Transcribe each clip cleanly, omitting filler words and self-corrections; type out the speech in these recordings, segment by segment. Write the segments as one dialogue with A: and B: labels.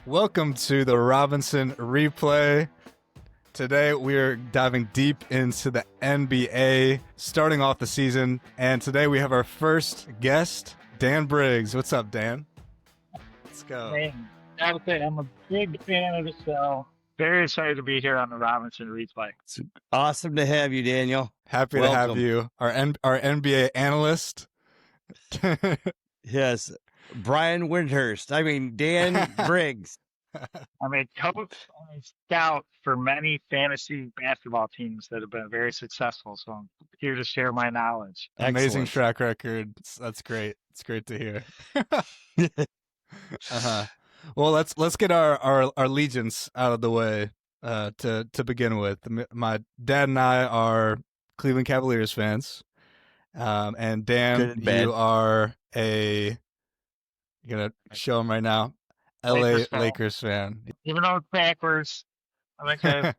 A: Welcome to the Robinson Replay. Today we're diving deep into the NBA, starting off the season, and today we have our first guest, Dan Briggs. What's up, Dan? Let's go.
B: Hey, I would say I'm a big fan of the show. Very excited to be here on the Robinson Replay.
C: It's awesome to have you, Daniel.
A: Happy to have
C: Welcome.
A: you, our NBA analyst.
C: Yes, Brian Windhurst. I mean, Dan Briggs.
B: I'm a coach and a scout for many fantasy basketball teams that have been very successful. So I'm here to share my knowledge.
A: Amazing
C: Excellent.
A: track record. That's great. It's great to hear. Well, let's get our allegiance out of the way to begin with. My dad and I are Cleveland Cavaliers fans, and Dan, you are you're gonna show him right now, LA Lakers fan.
B: Even though it's backwards, I think I'm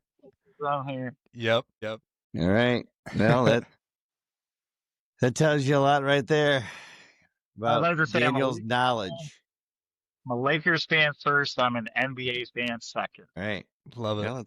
B: around here.
A: Yep.
C: All right. Well, that tells you a lot right there about
B: like to say
C: Daniel's knowledge.
B: I'm a Lakers fan first. I'm an NBA fan second.
C: Right.
A: Love it.
C: Well,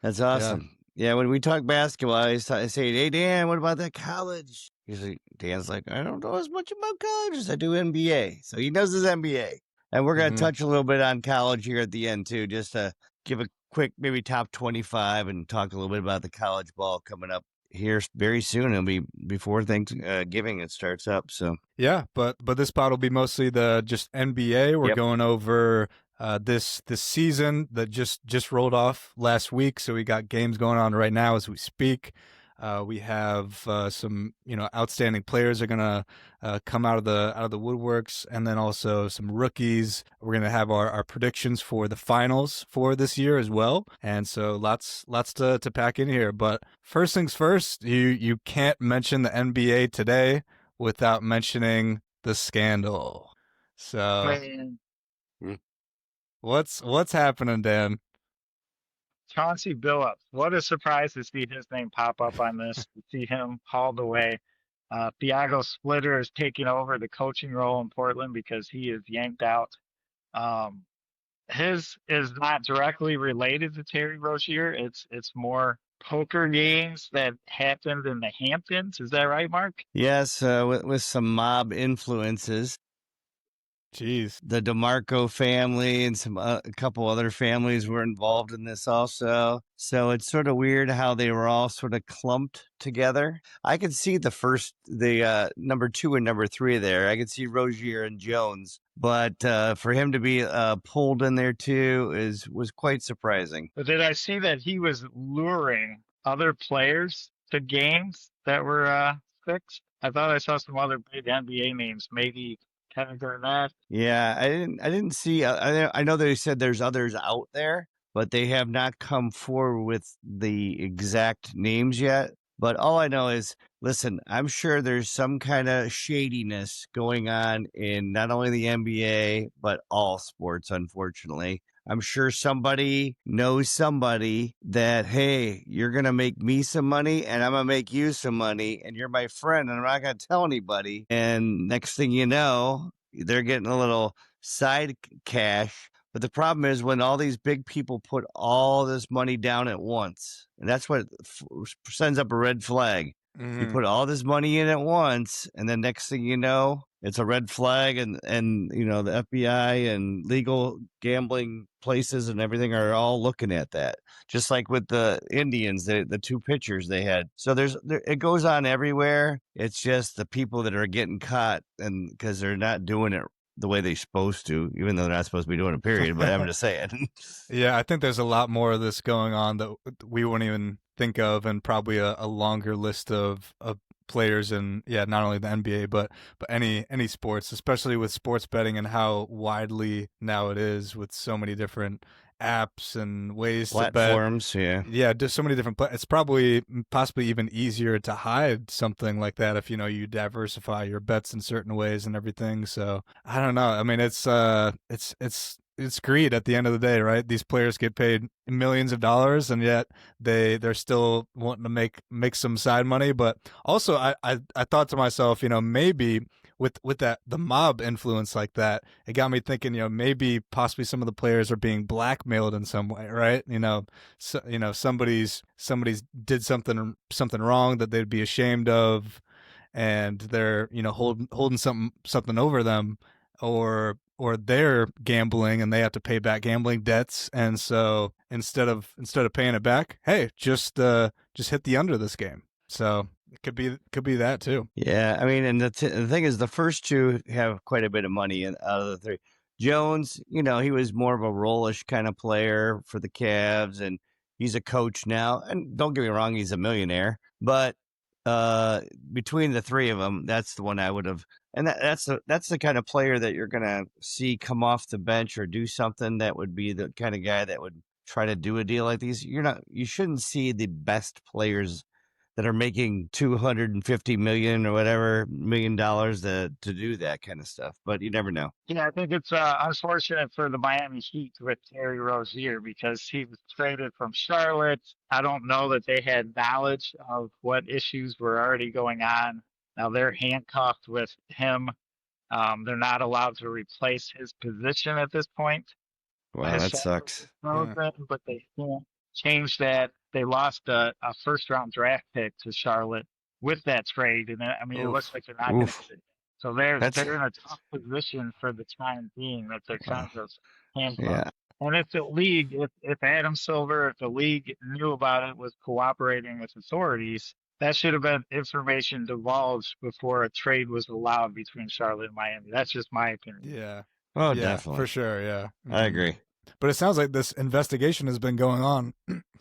C: that's awesome. Yeah, when we talk basketball, I say, "Hey, Dan, what about that college?" Usually, Dan's like, "I don't know as much about college as I do NBA." So he knows his NBA. And we're going to touch a little bit on college here at the end, too, just to give a quick maybe top 25 and talk a little bit about the college ball coming up here very soon. It'll be before Thanksgiving it starts up. So
A: yeah, but this pod will be mostly the just NBA. We're going over this season that just rolled off last week. So we got games going on right now as we speak. We have some outstanding players are gonna come out of the woodworks, and then also some rookies. We're gonna have our predictions for the finals for this year as well, and so lots to pack in here. But first things first, you can't mention the NBA today without mentioning the scandal. So what's happening, Dan?
B: Chauncey Billups. What a surprise to see his name pop up on this, to see him hauled away. Thiago Splitter is taking over the coaching role in Portland because he is yanked out. His is not directly related to Terry Rozier. It's more poker games that happened in the Hamptons. Is that right, Mark?
C: yes, with some mob influences.
A: Jeez.
C: The DeMarco family and a couple other families were involved in this also. So it's sort of weird how they were all sort of clumped together. I could see the number 2 and number 3 there. I could see Rozier and Jones, but for him to be pulled in there too was quite surprising.
B: But did I see that he was luring other players to games that were fixed? I thought I saw some other big NBA names, maybe Kevin Garnett.
C: Yeah, I didn't see. I know they said there's others out there, but they have not come forward with the exact names yet. But all I know is, listen, I'm sure there's some kind of shadiness going on in not only the NBA, but all sports, unfortunately. I'm sure somebody knows somebody that, hey, you're going to make me some money and I'm going to make you some money and you're my friend and I'm not going to tell anybody. And next thing you know, they're getting a little side cash. But the problem is when all these big people put all this money down at once, and that's what sends up a red flag. You put all this money in at once, and then next thing you know, it's a red flag, and the FBI and legal gambling places and everything are all looking at that. Just like with the Indians, the 2 pitchers they had. So it goes on everywhere. It's just the people that are getting caught, and because they're not doing it the way they're supposed to, even though they're not supposed to be doing it, period. But I'm just saying.
A: Yeah, I think there's a lot more of this going on that we won't even think of, and probably a longer list of players in, not only the NBA, but any sports, especially with sports betting and how widely now it is with so many different apps and ways
C: platforms,
A: to bet. Yeah, just so many different. It's probably possibly even easier to hide something like that if you diversify your bets in certain ways and everything. So I don't know. I mean, it's greed at the end of the day, right? These players get paid millions of dollars, and yet they're still wanting to make some side money. But also, I thought to myself, maybe with that the mob influence like that, it got me thinking. Maybe possibly some of the players are being blackmailed in some way, right? Somebody's did something wrong that they'd be ashamed of, and they're holding something over them, or they're gambling and they have to pay back gambling debts, and so instead of paying it back, hey, just hit the under this game. So it could be that too.
C: Yeah, I mean, and the thing is, the first two have quite a bit of money out of the three. Jones, he was more of a rollish kind of player for the Cavs, and he's a coach now. And don't get me wrong, he's a millionaire. But between the three of them, that's the one I would have. And that's the kind of player that you're gonna see come off the bench or do something. That would be the kind of guy that would try to do a deal like these. You shouldn't see the best players that are making $250 million or whatever $1 million to do that kind of stuff. But you never know.
B: Yeah, I think it's unfortunate for the Miami Heat with Terry Rozier because he was traded from Charlotte. I don't know that they had knowledge of what issues were already going on. Now they're handcuffed with him. They're not allowed to replace his position at this point.
C: Wow,
B: His
C: that
B: salary
C: sucks.
B: is frozen, but they can't change that. They lost a first round draft pick to Charlotte with that trade, and I mean, it looks
A: Oof.
B: like they're not going to
C: Oof.
B: get it. So they're
C: That's
B: in a tough position for the time being that they're kind of handcuffed.
C: yeah.
B: And if the league, if Adam Silver, if the league knew about it, was cooperating with authorities, that should have been information divulged before a trade was allowed between Charlotte and Miami. That's just my opinion.
A: Yeah.
C: Oh,
A: Yeah,
C: definitely.
A: for sure. Yeah.
C: I agree.
A: But it sounds like this investigation has been going on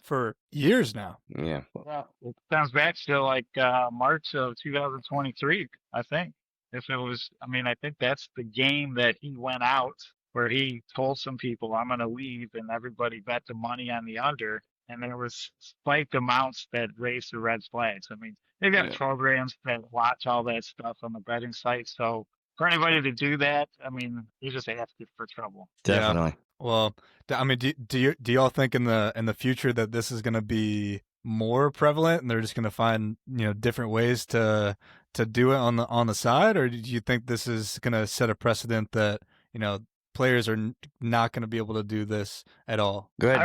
A: for years now.
C: Yeah.
B: Well, it comes back to like March of 2023, I think. If it was, I mean, I think that's the game that he went out where he told some people, I'm going to leave, and everybody bet the money on the under. And there was spiked amounts that raised the red flags. I mean, they've got programs that watch all that stuff on the betting site. So for anybody to do that, I mean, you just ask it for trouble.
C: Definitely.
A: Yeah. Well, I mean, do y'all think in the future that this is going to be more prevalent, and they're just going to find different ways to do it on the side, or do you think this is going to set a precedent that players are not going to be able to do this at all?
C: Go ahead.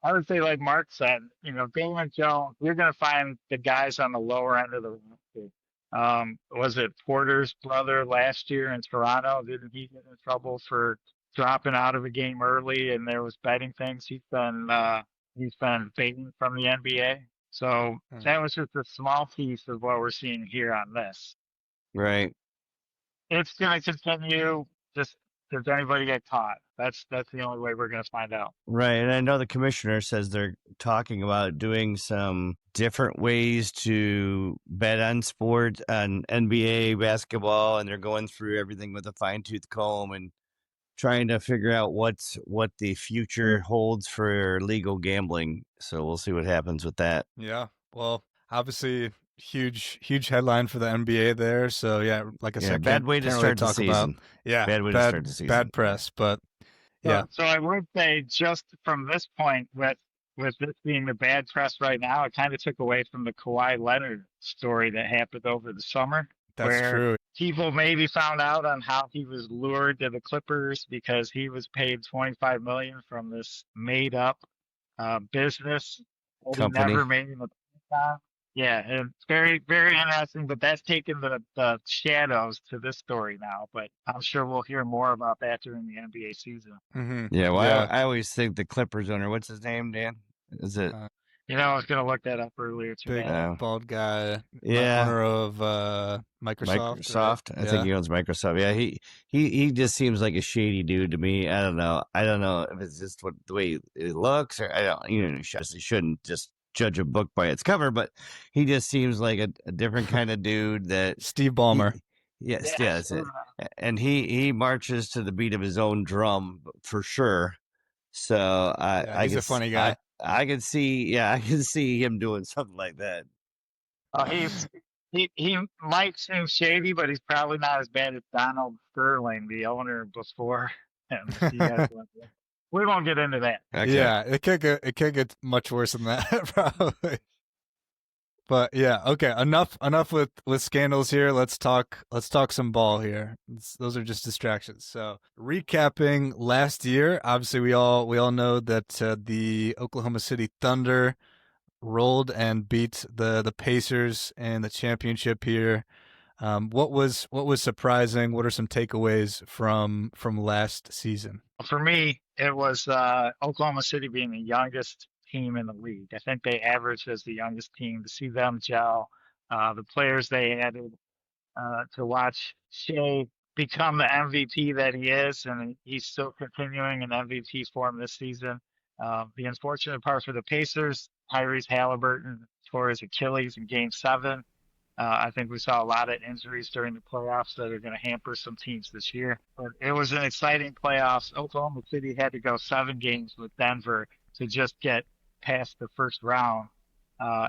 B: I would say, like Mark said, Damon Jones, you're going to find the guys on the lower end of the roster. Was it Porter's brother last year in Toronto? Didn't he get in trouble for dropping out of a game early, and there was betting things? He's been banned from the NBA. So that was just a small piece of what we're seeing here on this.
C: Right.
B: It's going to continue. Just does anybody get caught? That's the only way we're going to find out.
C: Right. And I know the commissioner says they're talking about doing some different ways to bet on sport, on NBA basketball, and they're going through everything with a fine-tooth comb and trying to figure out what the future holds for legal gambling. So we'll see what happens with that.
A: Yeah. Well, obviously huge headline for the NBA there. So yeah, like I said,
C: bad way to start the season.
A: Yeah,
C: bad way to start the season.
A: Bad press, but yeah.
B: So I would say just from this point, with this being the bad press right now, it kind of took away from the Kawhi Leonard story that happened over the summer.
A: That's true.
B: People maybe found out on how he was lured to the Clippers because he was paid $25 million from this made up business that
C: company.
B: He never made in the time. Yeah, and it's very, very interesting, but that's taken the shadows to this story now. But I'm sure we'll hear more about that during the NBA season.
A: Mm-hmm.
C: Yeah, well, I always think the Clippers owner, what's his name, Dan? Is it?
B: I was going to look that up earlier today.
A: Big bald guy.
C: Yeah.
A: Owner of Microsoft.
C: Right? I think he owns Microsoft. Yeah, he just seems like a shady dude to me. I don't know if it's just the way it looks, or I don't. You shouldn't just judge a book by its cover, but he just seems like a different kind of dude. That
A: Steve Ballmer.
C: Yes, that's it. And he marches to the beat of his own drum for sure. So
A: he's a funny guy.
C: I can see him doing something like that.
B: He might seem shady, but he's probably not as bad as Donald Sterling, the owner before him. We won't get into that.
A: Okay. Yeah, it could get much worse than that, probably. But yeah, okay. Enough with scandals here. Let's talk some ball here. Those are just distractions. So recapping last year, obviously we all know that the Oklahoma City Thunder rolled and beat the Pacers in the championship here. What was surprising? What are some takeaways from last season?
B: For me, it was Oklahoma City being the youngest team in the league. I think they averaged as the youngest team. To see them gel, the players they added, to watch Shea become the MVP that he is, and he's still continuing in MVP form this season. The unfortunate part for the Pacers, Tyrese Halliburton tore his Achilles in Game 7. I think we saw a lot of injuries during the playoffs that are going to hamper some teams this year. But it was an exciting playoffs. Oklahoma City had to go 7 games with Denver to just get past the first round. Uh,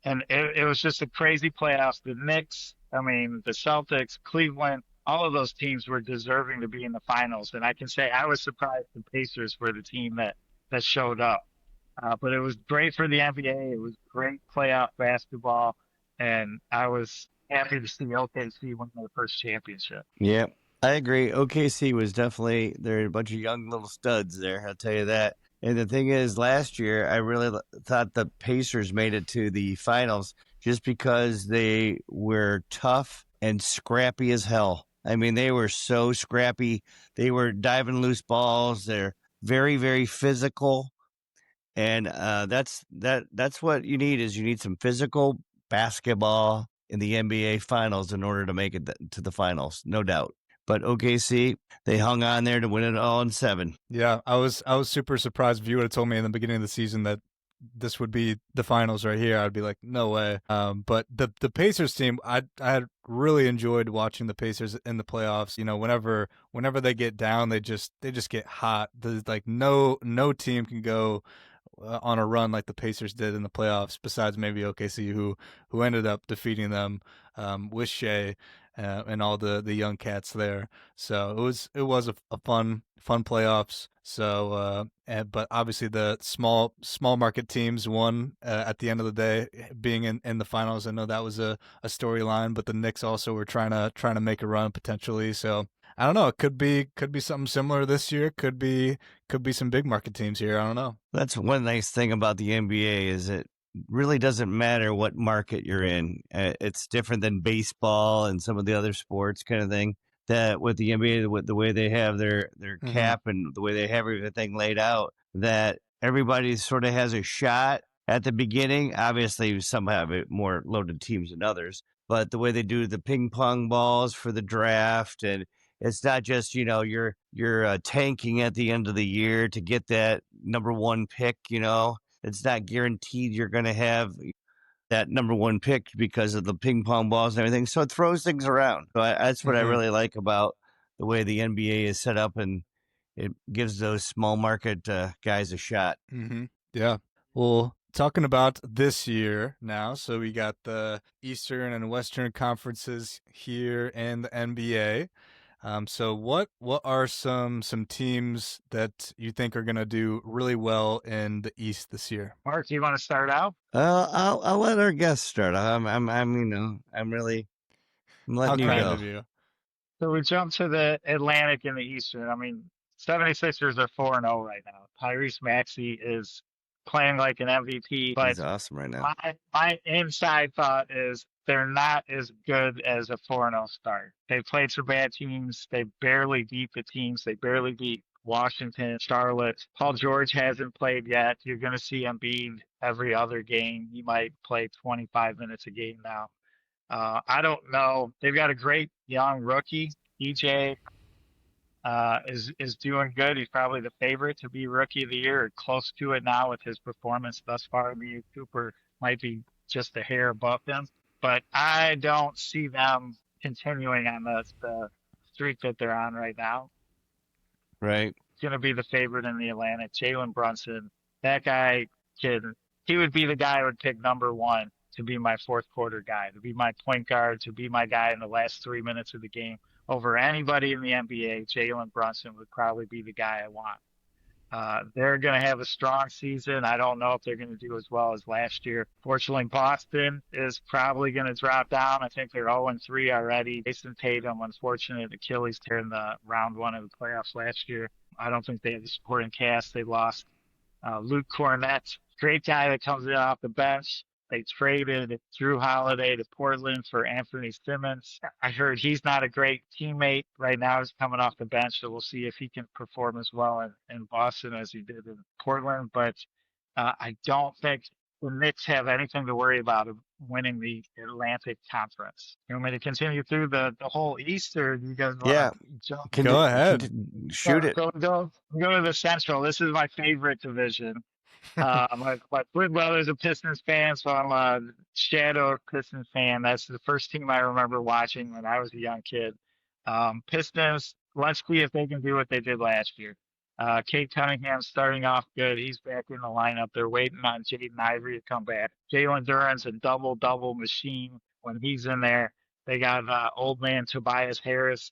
B: and it was just a crazy playoffs. The Knicks, I mean, the Celtics, Cleveland, all of those teams were deserving to be in the finals. And I can say I was surprised the Pacers were the team that showed up. But it was great for the NBA. It was great playoff basketball, and I was happy to see OKC win their first championship.
C: Yeah, I agree. OKC was definitely, there are a bunch of young little studs there, I'll tell you that. And the thing is, last year, I really thought the Pacers made it to the finals just because they were tough and scrappy as hell. I mean, they were so scrappy. They were diving loose balls. They're very, very physical. And that's what you need, is you need some physical basketball in the NBA finals in order to make it to the finals, no doubt. But OKC, they hung on there to win it all in 7.
A: Yeah, I was super surprised if you would have told me in the beginning of the season that this would be the finals right here. I'd be like, no way. But the Pacers team, I had really enjoyed watching the Pacers in the playoffs. You know, whenever they get down, they just get hot. There's like no team can go on a run like the Pacers did in the playoffs, besides maybe OKC, who ended up defeating them with Shea and all the young cats there. So it was a fun playoffs. So, but obviously the small market teams won at the end of the day, being in the finals. I know that was a storyline, but the Knicks also were trying to make a run potentially. So I don't know. It could be something similar this year. Could be some big market teams here. I don't know.
C: That's one nice thing about the NBA, is it really doesn't matter what market you're in. It's different than baseball and some of the other sports kind of thing. That with the NBA, with the way they have their cap and the way they have everything laid out, that everybody sort of has a shot at the beginning. Obviously, some have more loaded teams than others, but the way they do the ping pong balls for the draft, and it's not just, you're tanking at the end of the year to get that number one pick. It's not guaranteed you're going to have that number one pick because of the ping pong balls and everything. So it throws things around. So that's what I really like about the way the NBA is set up, and it gives those small market guys a shot.
A: Yeah. Well, talking about this year now, so we got the Eastern and Western conferences here in the NBA. So what are some teams that you think are going to do really well in the East this year?
B: Mark, you want to start out?
C: I'll let our guest start. I'm I'm
A: How
C: letting you
A: kind
C: go.
A: of you.
B: So we jump to the Atlantic and the Eastern. I mean, 76ers are 4-0 right now. Tyrese Maxey is playing like an MVP, but
C: He's awesome right now.
B: my inside thought is they're not as good as a 4-0 start. They played some bad teams. They barely beat the teams. They barely beat Washington, Charlotte. Paul George hasn't played yet. You're going to see Embiid every other game. He might play 25 minutes a game now. I don't know. They've got a great young rookie. EJ is doing good. He's probably the favorite to be rookie of the year, or close to it now with his performance thus far. Me, Cooper might be just a hair above them, but I don't see them continuing on the streak that they're on right now.
C: Right.
B: He's going to be the favorite in the Atlantic. Jalen Brunson, that guy he would be the guy I would pick number one to be my fourth quarter guy, to be my point guard, to be my guy in the last 3 minutes of the game. Over anybody in the NBA, Jalen Brunson would probably be the guy I want. They're going to have a strong season. I don't know if they're going to do as well as last year. Fortunately, Boston is probably going to drop down. I think they're 0-3 already. Jason Tatum, unfortunate Achilles tear in the round one of the playoffs last year. I don't think they have the supporting cast. They lost Luke Cornett, great guy that comes in off the bench. They traded Drew Holiday to Portland for Anthony Simmons. I heard he's not a great teammate right now. He's coming off the bench, so we'll see if he can perform as well in Boston as he did in Portland. But I don't think the Knicks have anything to worry about of winning the Atlantic Conference. You want me to continue through the whole East, or do you guys want to jump?
A: Go ahead.
C: Shoot it.
B: Go to the Central. This is my favorite division. My twin brother's a Pistons fan, so I'm a shadow Pistons fan. That's the first team I remember watching when I was a young kid. Pistons, let's see if they can do what they did last year. Kate Cunningham's starting off good. He's back in the lineup. They're waiting on Jaden Ivory to come back. Jalen Duren's a double-double machine when he's in there. They got old man Tobias Harris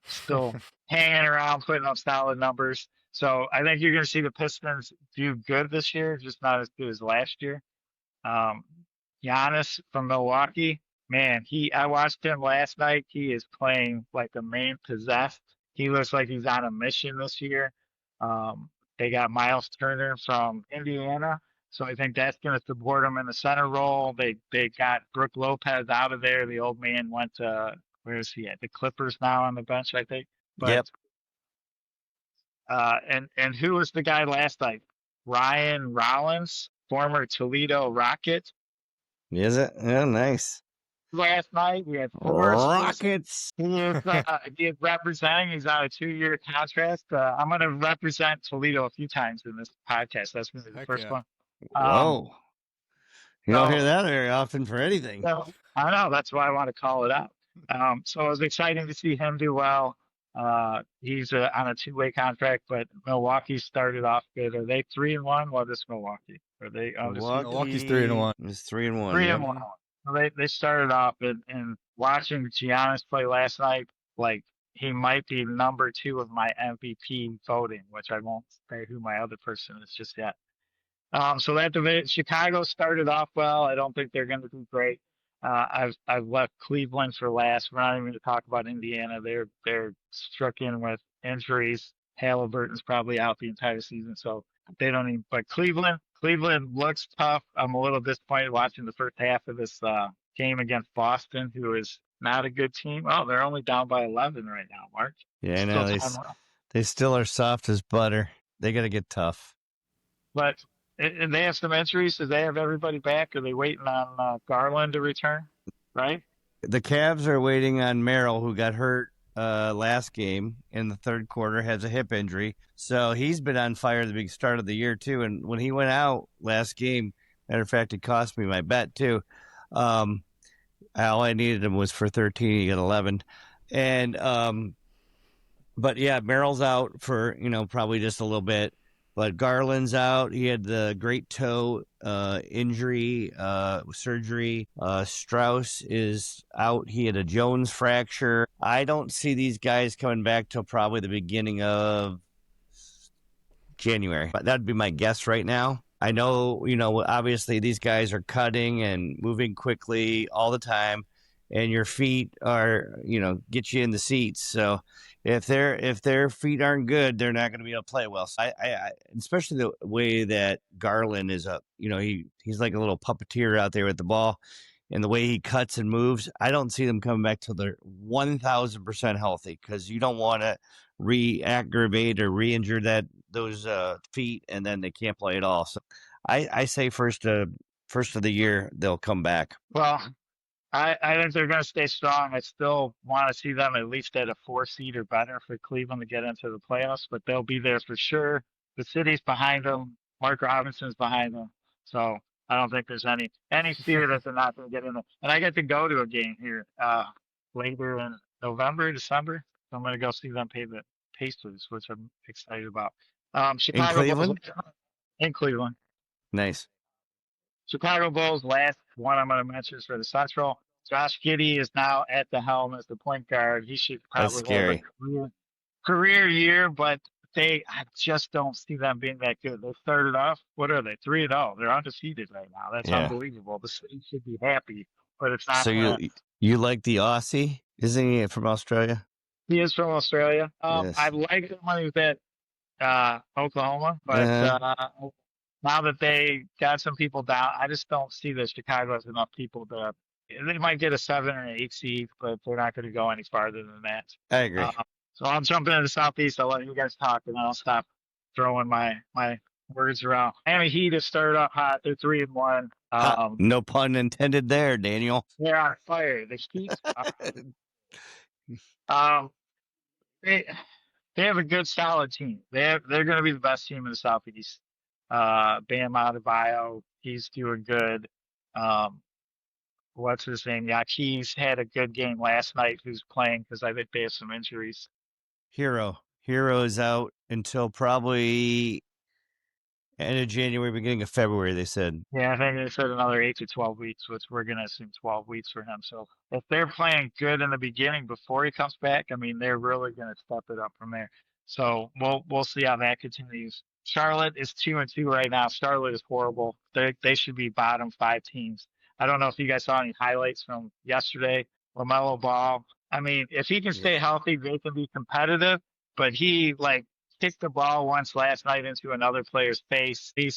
B: still hanging around, putting up solid numbers. So I think you're going to see the Pistons do good this year, just not as good as last year. Giannis from Milwaukee, man, I watched him last night. He is playing like a man possessed. He looks like he's on a mission this year. They got Miles Turner from Indiana, so I think that's going to support him in the center role. They got Brook Lopez out of there. The old man went to, where is he at? The Clippers now on the bench, I think. But
C: Yep.
B: And who was the guy last night? Ryan Rollins, former Toledo Rocket.
C: Is it? Yeah, nice.
B: Last night we had Forrest
C: Rockets.
B: He is representing. He's on a 2-year contract. I'm going to represent Toledo a few times in this podcast. That's going to be the first one.
C: Whoa. You don't hear that very often for anything.
B: So, I know. That's why I want to call it out. So it was exciting to see him do well. He's on a 2-way contract, but Milwaukee started off good. Are they 3-1? What is Milwaukee? Are they?
A: Milwaukee's 3-1.
C: It's 3-1.
B: 3-1. They started off and watching Giannis play last night, like he might be number 2 of my MVP voting, which I won't say who my other person is just yet. So that division, Chicago started off well. I don't think they're going to do great. I've left Cleveland for last. We're not even going to talk about Indiana. They're struck in with injuries. Halliburton's probably out the entire season, so they don't even. But Cleveland looks tough. I'm a little disappointed watching the first half of this game against Boston, who is not a good team. Oh, they're only down by 11 right now, Mark.
C: Yeah, I know. They still are soft as butter. They got to get tough.
B: But and they have some injuries. Do they have everybody back? Are they waiting on Garland to return? Right?
C: The Cavs are waiting on Merrill, who got hurt last game in the third quarter, has a hip injury. So he's been on fire at the big start of the year, too. And when he went out last game, matter of fact, it cost me my bet, too. All I needed him was for 13. He got 11. And, but yeah, Merrill's out for, probably just a little bit. But Garland's out. He had the great toe injury, surgery. Strauss is out. He had a Jones fracture. I don't see these guys coming back till probably the beginning of January. But that'd be my guess right now. I know, obviously these guys are cutting and moving quickly all the time, and your feet are, get you in the seats. So if their feet aren't good, they're not going to be able to play well. So I especially the way that Garland is he's like a little puppeteer out there with the ball, and the way he cuts and moves, I don't see them coming back till they're 1,000% healthy, because you don't want to re-aggravate or re-injure those feet, and then they can't play at all. So I say first of the year they'll come back.
B: Well, I think they're going to stay strong. I still want to see them at least at a 4 seed or better for Cleveland to get into the playoffs, but they'll be there for sure. The city's behind them. Mark Robinson's behind them. So I don't think there's any fear that they're not going to get in there. And I get to go to a game here later in November, December. So I'm going to go see them play the Pacers, which I'm excited about. Chicago
C: in Cleveland?
B: In Cleveland.
C: Nice.
B: Chicago Bulls, last one I'm going to mention is for the Central. Josh Giddey is now at the helm as the point guard. He should probably have a career year, but I just don't see them being that good. They started off, what are they? 3-0. They're undefeated right now. That's
C: Yeah.
B: unbelievable. The city should be happy, but it's not
C: So
B: gonna.
C: you like the Aussie? Isn't he from Australia?
B: He is from Australia. I
C: Yes.
B: like him when he was at Oklahoma, but
C: Uh,
B: now that they got some people down, I just don't see that Chicago has enough people to. They might get a 7 or an 8 seed, but they're not going to go any farther than that.
C: I agree.
B: So I'll jump into the Southeast. I'll let you guys talk, and then I'll stop throwing my words around. Miami Heat has started off hot. They're 3-1.
C: No pun intended there, Daniel.
B: They're on fire. The Heat. Um, they they have a good, solid team. They're going to be the best team in the Southeast. Bam Adebayo, he's doing good. What's his name? Yaquis had a good game last night. Who's playing because I think they have some injuries.
C: Hero is out until probably end of January, beginning of February. They said.
B: Yeah, I think they said another 8 to 12 weeks, which we're going to assume 12 weeks for him. So if they're playing good in the beginning before he comes back, I mean, they're really going to step it up from there. So we'll see how that continues. Charlotte is 2-2 right now. Charlotte is horrible. They should be bottom 5 teams. I don't know if you guys saw any highlights from yesterday. LaMelo Ball. I mean, if he can stay healthy, they can be competitive. But he kicked the ball once last night into another player's face. He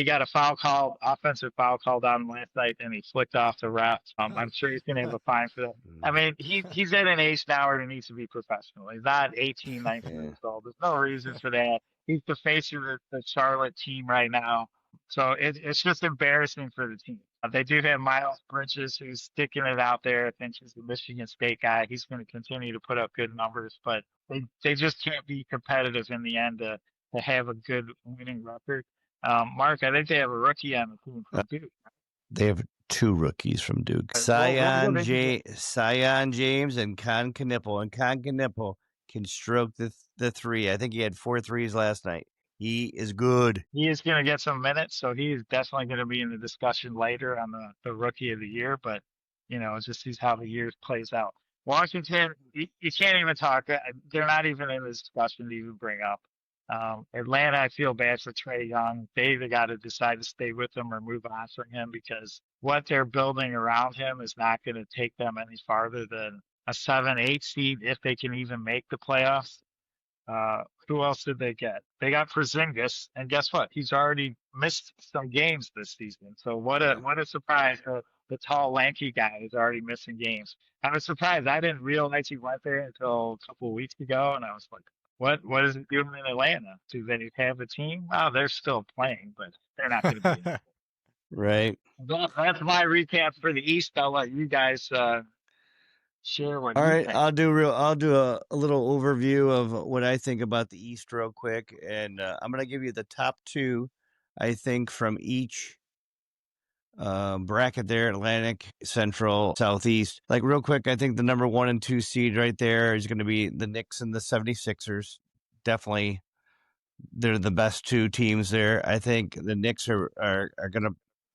B: got a offensive foul called on him last night, and he flicked off the ref. I'm sure he's going to have a fine for that. I mean, he's at an age now where he needs to be professional. He's not 18, 19 years old. There's no reason for that. He's the face of the Charlotte team right now. So it's just embarrassing for the team. They do have Miles Bridges, who's sticking it out there. I think he's a Michigan State guy. He's going to continue to put up good numbers, but they just can't be competitive in the end to have a good winning record. Mark, I think they have a rookie on the team from Duke.
C: They have 2 rookies from Duke. Zion James and Con Knippel. And Con Knippel can stroke the 3. I think he had 4 threes last night. He is good.
B: He is going to get some minutes, so he is definitely going to be in the discussion later on the rookie of the year. But, it just sees how the year plays out. Washington, you can't even talk. They're not even in the discussion to even bring up. Atlanta, I feel bad for Trae Young. They either got to decide to stay with him or move on from him because what they're building around him is not going to take them any farther than a 7-8 seed if they can even make the playoffs. Who else did they get? They got Porzingis, and guess what? He's already missed some games this season. So what a surprise! The tall, lanky guy is already missing games. I was surprised. I didn't realize he went there until a couple of weeks ago, and I was like, "What is he doing in Atlanta? Do they have a team? Oh, they're still playing, but they're not going to be."
C: Right.
B: That's my recap for the East. I'll let you guys share what.
C: All
B: you
C: right,
B: think.
C: I'll do a little overview of what I think about the East real quick, and I'm gonna give you the top 2, I think, from each bracket there: Atlantic, Central, Southeast. Like real quick, I think the number 1 and 2 seed right there is going to be the Knicks and the 76ers. Definitely, they're the best 2 teams there. I think the Knicks are gonna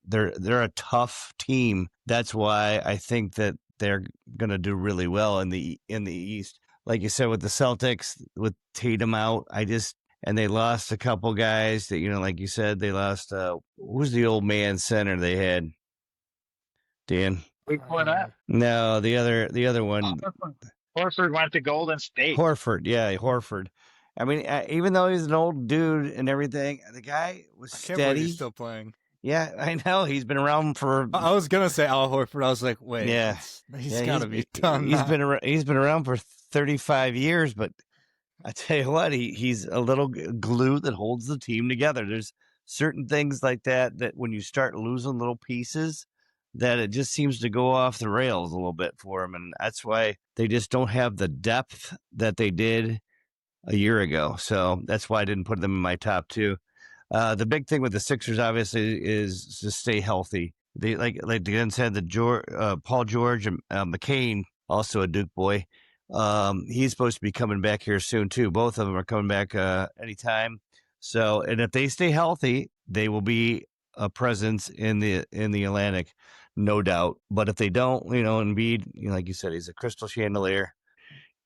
C: they're a tough team. That's why I think that they're going to do really well in the East. Like you said, with the Celtics, with Tatum out, and they lost a couple guys that, like you said, they lost, who's the old man center they had? Dan? No, the other one.
B: Horford went to Golden State.
C: Horford. I mean, even though he's an old dude and everything, the guy was steady.
A: He's still playing.
C: Yeah, I know. He's been around for.
A: I was gonna say Al Horford. I was like, wait,
C: yeah,
A: he's gotta be done.
C: He's been around for 35 years, but I tell you what, he's a little glue that holds the team together. There's certain things like that when you start losing little pieces, that it just seems to go off the rails a little bit for him, and that's why they just don't have the depth that they did a year ago. So that's why I didn't put them in my top 2. The big thing with the Sixers, obviously, is to stay healthy. They like Dan said, Paul George and McCain, also a Duke boy. He's supposed to be coming back here soon too. Both of them are coming back anytime. So, and if they stay healthy, they will be a presence in the Atlantic, no doubt. But if they don't, Embiid, like you said, he's a crystal chandelier.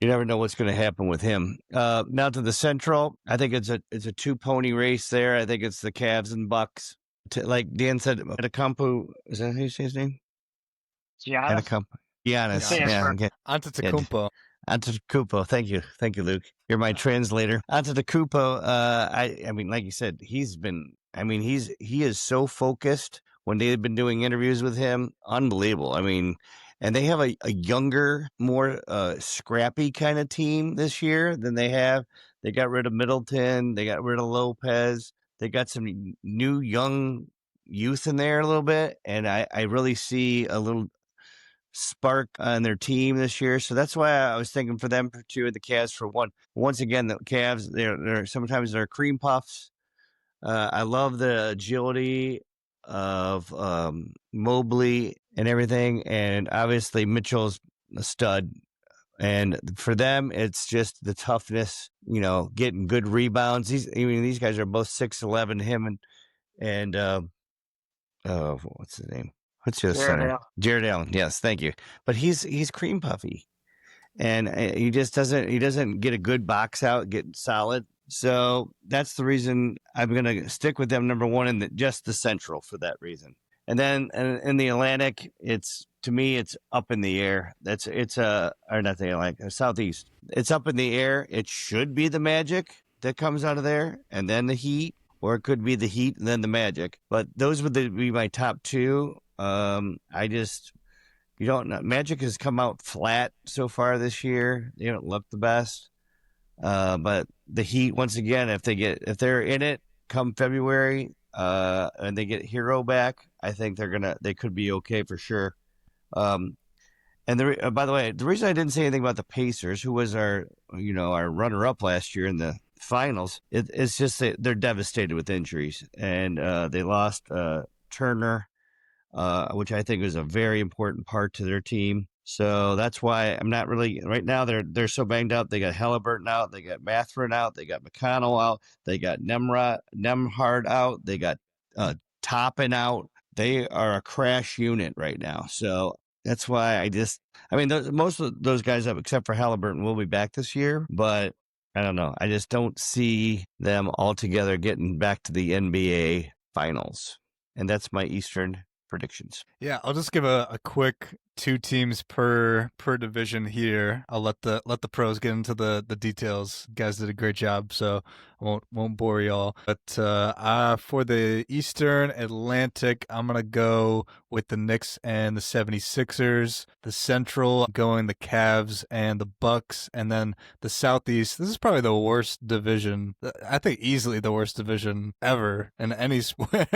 C: You never know what's going to happen with him. Now to the Central, I think it's a 2-pony race there. I think it's the Cavs and Bucks. Like Dan said, Antetokounmpo, is that how you say his name?
B: Giannis.
C: Giannis. Yeah. Okay.
A: Antetokounmpo.
C: Antetokounmpo. Thank you, Luke. You're my translator. Antetokounmpo. I mean, like you said, he is so focused. When they've been doing interviews with him, unbelievable. I mean, and they have a younger, more scrappy kind of team this year than they have. They got rid of Middleton. They got rid of Lopez. They got some new young youth in there a little bit, and I really see a little spark on their team this year. So that's why I was thinking for them for 2 and the Cavs for 1. Once again, the Cavs, they're sometimes they're cream puffs. I love the agility of Mobley and everything, and obviously Mitchell's a stud. And for them, it's just the toughness, getting good rebounds. These guys are both 6'11", him and what's his name? What's your center? Jared Allen. Yes, thank you. But he's cream puffy, and he doesn't get a good box out, get solid. So that's the reason I'm going to stick with them number 1 in just the Central for that reason. And then in the Atlantic, to me it's up in the air. Or not the Atlantic, Southeast. It's up in the air. It should be the Magic that comes out of there, and then the Heat, or it could be the Heat and then the Magic. But those would be my top 2. You don't know. Magic has come out flat so far this year. They don't look the best. But the Heat, once again, if they're in it come February, and they get Hero back, I think they could be okay for sure. And by the way, the reason I didn't say anything about the Pacers, who was our runner-up last year in the finals, it's just that they're devastated with injuries, and they lost Turner, which I think is a very important part to their team. So that's why I'm not really right now. They're so banged up. They got Halliburton out. They got Mathurin out. They got McConnell out. They got Nemhard out. They got Toppin out. They are a crash unit right now. So that's why most of those guys up except for Halliburton will be back this year. But I don't know. I just don't see them all together getting back to the NBA finals. And that's my Eastern predictions.
A: Yeah, I'll just give a quick 2 teams per division here. I'll let the pros get into the details. You guys did a great job, so I won't bore y'all. But for the Eastern Atlantic, I'm gonna go with the Knicks and the 76ers. The Central, going the Cavs and the Bucks, and then the Southeast. This is probably the worst division. I think easily the worst division ever in any sport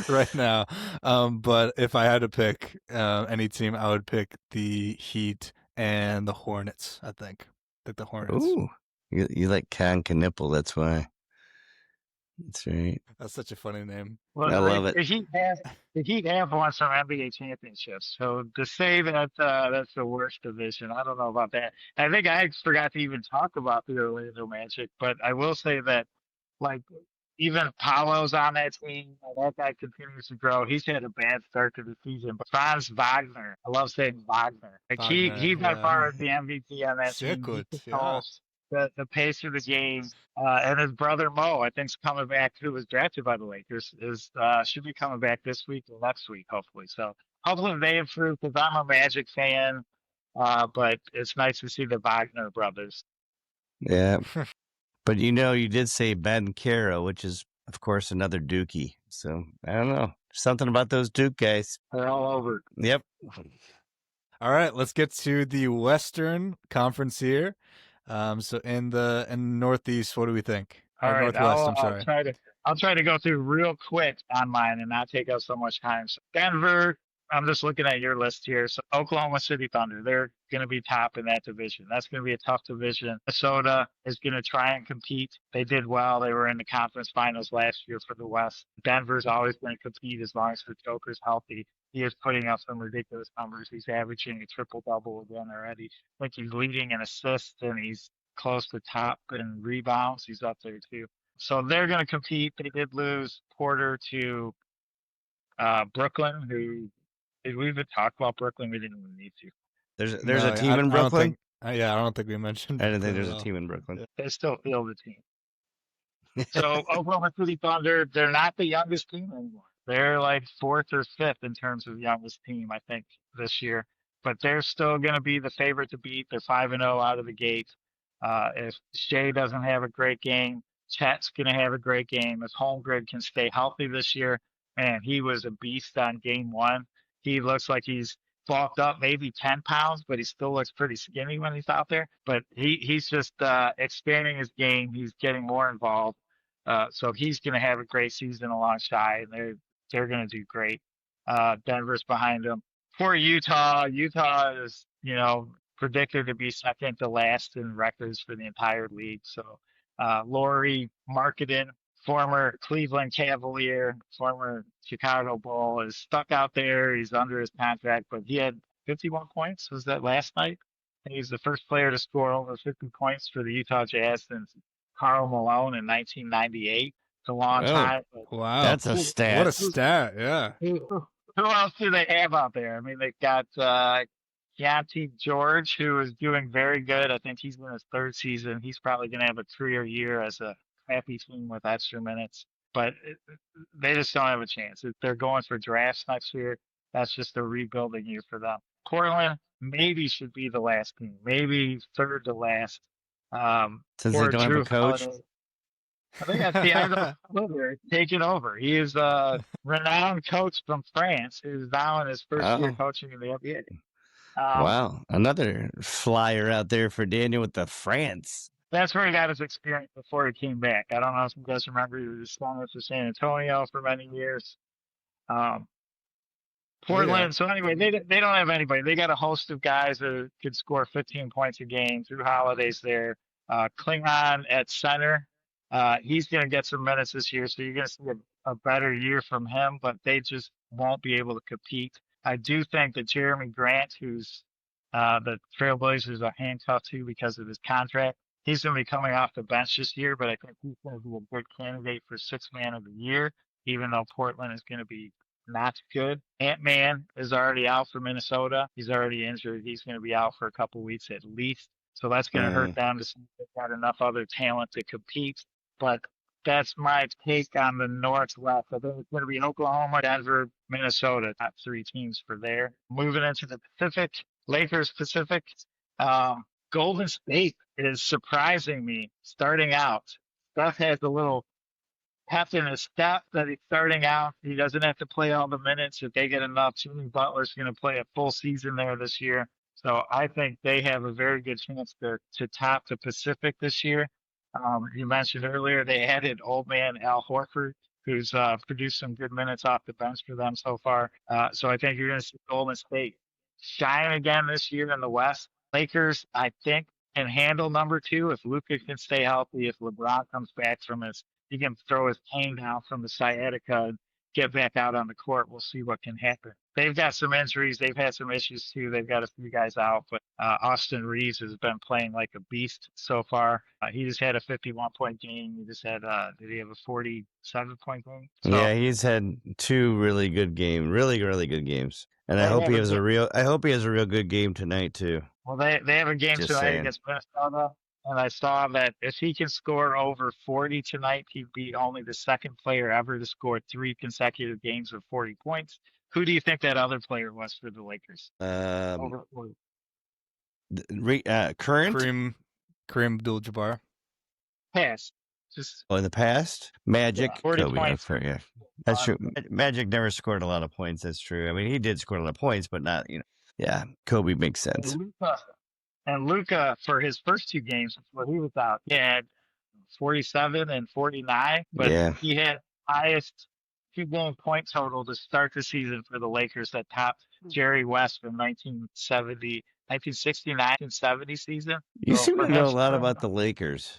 A: right now. But if I had to pick any team, I would pick the Heat and the Hornets. I think the Hornets.
C: Ooh, you like Con Knipple, that's why. That's right.
A: That's such a funny name.
B: Well,
C: I love it.
B: The Heat have won some NBA championships, so to say that that's the worst division, I don't know about that. I think I forgot to even talk about the Orlando Magic, but I will say that, like, even Paolo's on that team. That guy continues to grow. He's had a bad start to the season, but Franz Wagner, I love saying Wagner. Like he by far the MVP on that team.
A: Good,
B: He controls the pace of the game. And his brother Mo, I think, is coming back, who was drafted by the Lakers, should be coming back this week or next week, hopefully. So hopefully they improve, because I'm a Magic fan. But it's nice to see the Wagner brothers.
C: Yeah. But you did say Ben Caro, which is, of course, another Dookie. So I don't know. Something about those Duke guys.
B: They're all over.
C: Yep.
A: All right, let's get to the Western Conference here. So in the Northeast, what do we think?
B: All right,
A: Northwest, I'm sorry.
B: I'll try to go through real quick on mine and not take up so much time. So Denver, I'm just looking at your list here. So Oklahoma City Thunder, they're going to be top in that division. That's going to be a tough division. Minnesota is going to try and compete. They did well. They were in the conference finals last year for the West. Denver's always going to compete as long as the Joker's healthy. He is putting up some ridiculous numbers. He's averaging a triple-double again already. I think he's leading in assists, and he's close to top in rebounds. He's up there too. So they're going to compete. They did lose Porter to Brooklyn, who... Did we even talk about Brooklyn? We didn't even need to.
C: There's a team in Brooklyn?
A: Yeah, I don't think we mentioned.
C: I didn't think
A: Brooklyn
C: there's
A: at
C: a
A: all.
C: team in Brooklyn.
B: They still field the team. So Oklahoma City Thunder, they're not the youngest team anymore. They're like fourth or fifth in terms of youngest team, I think, this year. But they're still going to be the favorite to beat. They're 5-0 out of the gate. If Shea doesn't have a great game, Chet's going to have a great game. If Holmgren can stay healthy this year, man, he was a beast on game one. He looks like he's bulked up maybe 10 pounds, but he still looks pretty skinny when he's out there. But he's just expanding his game. He's getting more involved. So he's going to have a great season alongside, and they're going to do great. Denver's behind them. For Utah, Utah is predicted to be second to last in records for the entire league. So Lauri Markkanen, former Cleveland Cavalier, former Chicago Bull, is stuck out there. He's under his contract, but he had 51 points. Was that last night? And he's the first player to score over 50 points for the Utah Jazz since Karl Malone in 1998. It's a long time. But
A: Wow,
C: That's a stat.
A: what a stat! Yeah.
B: who else do they have out there? I mean, they've got Keontae George, who is doing very good. I think he's in his third season. He's probably going to have a career year as a crappy team with extra minutes. But they just don't have a chance. If they're going for drafts next year, that's just a rebuilding year for them. Portland maybe should be the last team, maybe third to last.
C: Since they don't have a coach.
B: Holiday. I think that's Thiago Splitter taking over. He is a renowned coach from France who's now in his first year coaching in the NBA.
C: Wow, another flyer out there for Daniel with the France.
B: That's where he got his experience before he came back. I don't know if you guys remember, he was song for San Antonio for many years. Portland. So anyway, they don't have anybody. They got a host of guys that could score 15 points a game through holidays there. Klingon at center. He's going to get some minutes this year, so you're going to see a better year from him, but they just won't be able to compete. I do think that Jeremy Grant, who's the Trailblazers are handcuffed to because of his contract, he's going to be coming off the bench this year, but I think he's going to be a good candidate for sixth man of the year, even though Portland is going to be not good. Ant-Man is already out for Minnesota. He's already injured. He's going to be out for a couple weeks at least. So that's going to hurt them to see if they've got enough other talent to compete. But that's my take on the Northwest. I think it's going to be Oklahoma, Denver, Minnesota, top three teams for there. Moving into the Pacific, Lakers Pacific. Golden State is surprising me starting out. Steph has a little pep in his step that he's starting out. He doesn't have to play all the minutes. If they get enough, Jimmy Butler's going to play a full season there this year. So I think they have a very good chance to top the Pacific this year. You mentioned earlier they added old man Al Horford, who's produced some good minutes off the bench for them so far. So I think you're going to see Golden State shine again this year in the West. Lakers, I think, can handle number two if Luka can stay healthy, if LeBron comes back from he can throw his pain down from the sciatica and get back out on the court. We'll see what can happen. They've got some injuries. They've had some issues too. They've got a few guys out, but Austin Reeves has been playing like a beast so far. He just had a 51-point game. He just had, did he have a 47-point game? So,
C: yeah, he's had two really good games, really good games. And I hope he has a real good game tonight too.
B: Well, they have a game
C: Just
B: tonight
C: saying.
B: against Minnesota. And I saw that if he can score over 40 tonight, he'd be only the second player ever to score 3 consecutive games of 40 points. Who do you think that other player was for the Lakers? Over 40.
C: Current?
A: Kareem Abdul-Jabbar.
B: Past. Just
C: in the past? Magic.
B: 40
C: Kobe,
B: points.
C: yeah. That's true. Magic never scored a lot of points. That's true. I mean, he did score a lot of points, but not, yeah, Kobe makes sense.
B: And Luka, for his first two games before he was out, he had 47 and 49, but he had highest two-game point total to start the season for the Lakers that topped Jerry West from 1969-70 season.
C: You seem to know a lot about the Lakers.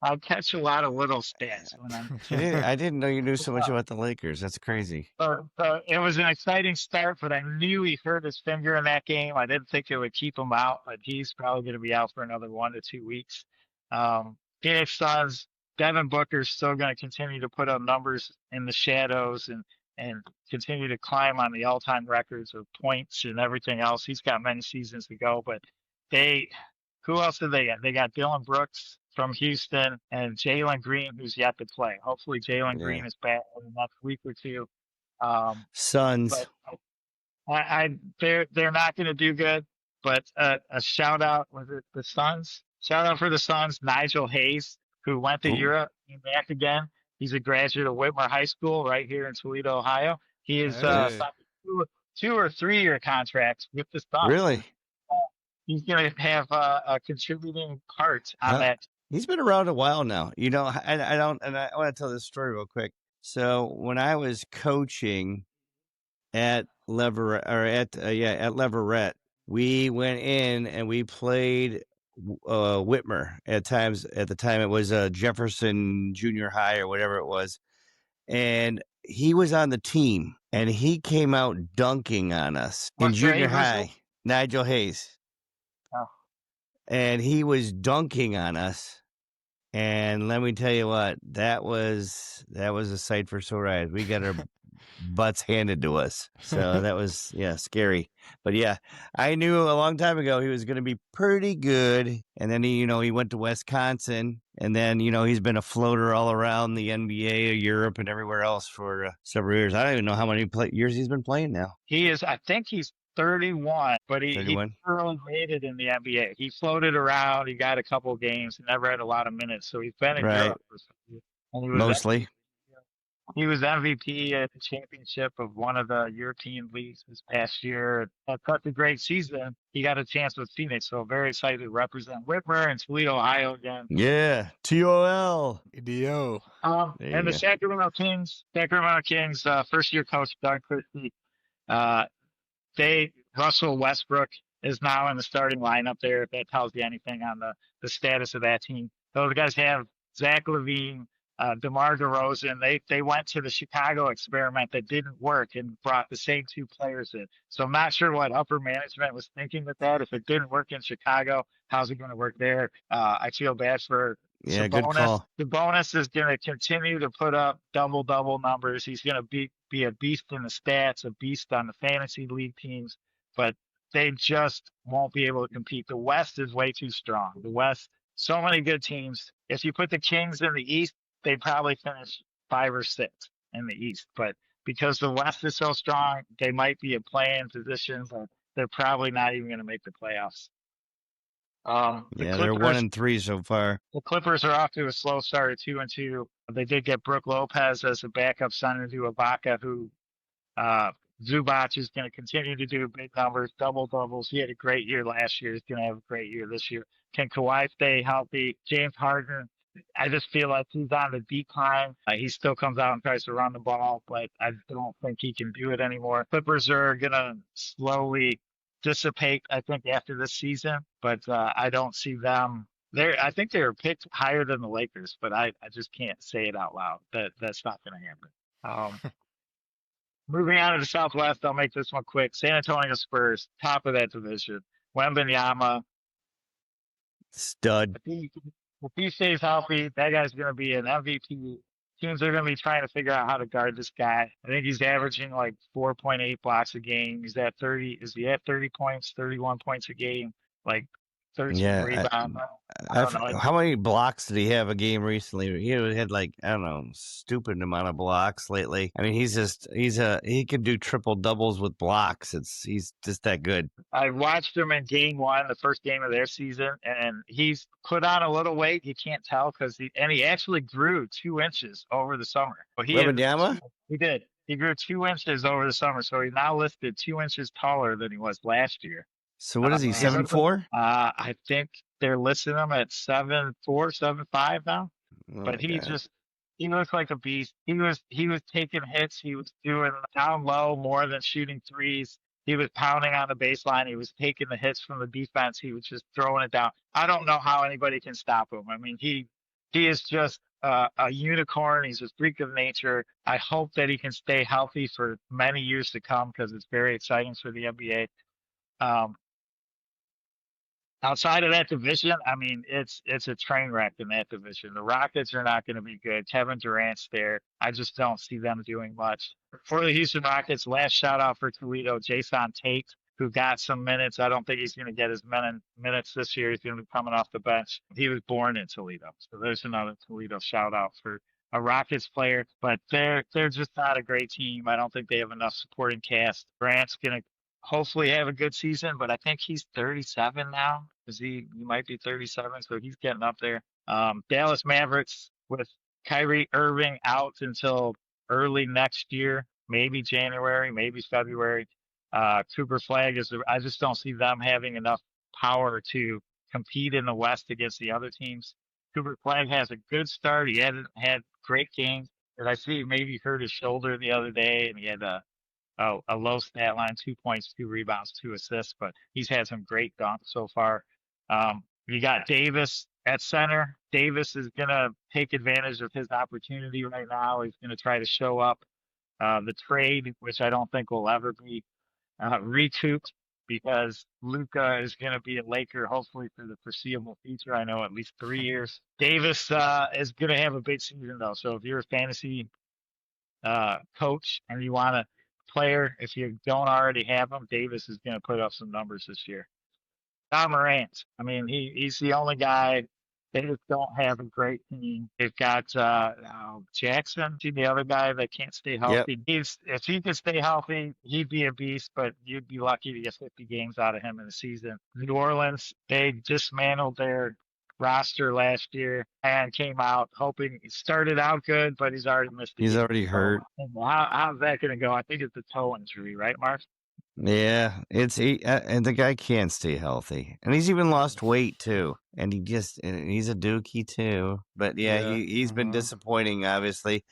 B: I'll catch a lot of little stats when
C: I didn't know you knew so much about the Lakers. That's crazy.
B: So it was an exciting start, but I knew he hurt his finger in that game. I didn't think it would keep him out, but he's probably going to be out for another 1 to 2 weeks. Phoenix Suns, Devin Booker's still going to continue to put up numbers in the shadows and continue to climb on the all-time records of points and everything else. He's got many seasons to go, but they Who else did they get? They got Dylan Brooks from Houston and Jalen Green, who's yet to play. Hopefully, Jalen Green is back in the next week or two.
C: Suns.
B: But they're not going to do good. But a shout out, was it the Suns? Shout out for the Suns, Nigel Hayes, who went to Europe, came back again. He's a graduate of Whitmer High School right here in Toledo, Ohio. He is signed two or 3 year contracts with the Suns.
C: Really?
B: He's going to have a contributing part on that.
C: He's been around a while now. You know, I want to tell this story real quick. So when I was coaching at Leverett, we went in and we played Whitmer at times. At the time, it was Jefferson Junior High or whatever it was, and he was on the team, and he came out dunking on us in junior high. Nigel Hayes.
B: Oh.
C: And he was dunking on us. And let me tell you what, that was a sight for sore eyes. We got our butts handed to us. So that was, scary. But yeah, I knew a long time ago he was going to be pretty good. And then he went to Wisconsin, and then, he's been a floater all around the NBA, Europe, and everywhere else for several years. I don't even know how many years he's been playing now.
B: I think he's 31, but he really made it in the NBA. He floated around. He got a couple of games. He never had a lot of minutes, so he's been in Europe for some years.
C: Mostly.
B: He was MVP at the championship of one of the European leagues this past year. Had such a great season. He got a chance with Phoenix, so very excited to represent Whitmer and Toledo, Ohio again.
C: Yeah, TOL.
A: EDO.
B: And the Sacramento Kings, first-year coach Doug Christie, Russell Westbrook is now in the starting lineup there, if that tells you anything on the status of that team. Those guys have Zach LaVine, DeMar DeRozan. They went to the Chicago experiment that didn't work and brought the same 2 players in. So I'm not sure what upper management was thinking with that. If it didn't work in Chicago, how's it going to work there? I feel bad for
C: Sabonis. Good call.
B: Sabonis is going to continue to put up double numbers. He's going to be a beast in the stats, a beast on the fantasy league teams, but they just won't be able to compete. The West is way too strong. The West, so many good teams. If you put the Kings in the East, they'd probably finish 5 or 6 in the East. But because the West is so strong, they might be a play-in position, but they're probably not even going to make the playoffs.
C: They're 1-3 so far.
B: The Clippers are off to a slow start at 2-2. They did get Brook Lopez as a backup center to Ibaka, who Zubac is going to continue to do big numbers, double-doubles. He had a great year last year. He's going to have a great year this year. Can Kawhi stay healthy? James Harden, I just feel like he's on the decline. He still comes out and tries to run the ball, but I don't think he can do it anymore. Clippers are going to slowly dissipate, I think, after this season, but I don't see them. I think they were picked higher than the Lakers, but I just can't say it out loud. That's not going to happen. Moving on to the Southwest, I'll make this one quick. San Antonio Spurs, top of that division. Wembanyama,
C: stud.
B: If he stays healthy, that guy's going to be an MVP. Teams are going to be trying to figure out how to guard this guy. I think he's averaging like 4.8 blocks a game. Is he at 30 points, 31 points a game? Like 13 rebounds.
C: How many blocks did he have a game recently? He had like, I don't know, stupid amount of blocks lately. I mean, he can do triple doubles with blocks. He's just that good.
B: I watched him in game 1, the first game of their season, and he's put on a little weight. You can't tell he actually grew 2 inches over the summer.
C: Wembanyama?
B: He did. He grew 2 inches over the summer, so he's now listed 2 inches taller than he was last year.
C: So what is he, 7'4"?
B: I think they're listing him at 7'4", 7'5" now. But he looks like a beast. He was taking hits. He was doing down low more than shooting threes. He was pounding on the baseline. He was taking the hits from the defense. He was just throwing it down. I don't know how anybody can stop him. I mean, he is just a unicorn. He's a freak of nature. I hope that he can stay healthy for many years to come because it's very exciting for the NBA. Outside of that division, I mean, it's a train wreck in that division. The Rockets are not going to be good. Kevin Durant's there. I just don't see them doing much. For the Houston Rockets, last shout out for Toledo, Jason Tate, who got some minutes. I don't think he's going to get as many minutes this year. He's going to be coming off the bench. He was born in Toledo, so there's another Toledo shout out for a Rockets player. But they're just not a great team. I don't think they have enough supporting cast. Grant's going to hopefully have a good season, but I think he's 37 now. Because he might be 37, so he's getting up there. Dallas Mavericks with Kyrie Irving out until early next year, maybe January, maybe February. Cooper Flag I just don't see them having enough power to compete in the West against the other teams. Cooper Flag has a good start. He hadn't had great games. And I see maybe he hurt his shoulder the other day, and he had a low stat line, 2 points, 2 rebounds, 2 assists, but he's had some great dunks so far. You got Davis at center. Davis is going to take advantage of his opportunity right now. He's going to try to show up. The trade, which I don't think will ever be recouped, because Luka is going to be a Laker hopefully for the foreseeable future. I know at least 3 years. Davis is going to have a big season though. So if you're a fantasy coach and you want a player, if you don't already have him, Davis is going to put up some numbers this year. John Morant, I mean, he's the only guy. They just don't have a great team. They've got Jackson, the other guy that can't stay healthy. Yep. If he could stay healthy, he'd be a beast, but you'd be lucky to get 50 games out of him in a season. New Orleans, they dismantled their roster last year and came out hoping. He started out good, but he's already missed a game.
C: He's already hurt.
B: How's that going to go? I think it's a toe injury, right, Mark?
C: Yeah, and the guy can't stay healthy, and he's even lost weight too, and he's a dookie too. But yeah, he's been disappointing. Obviously,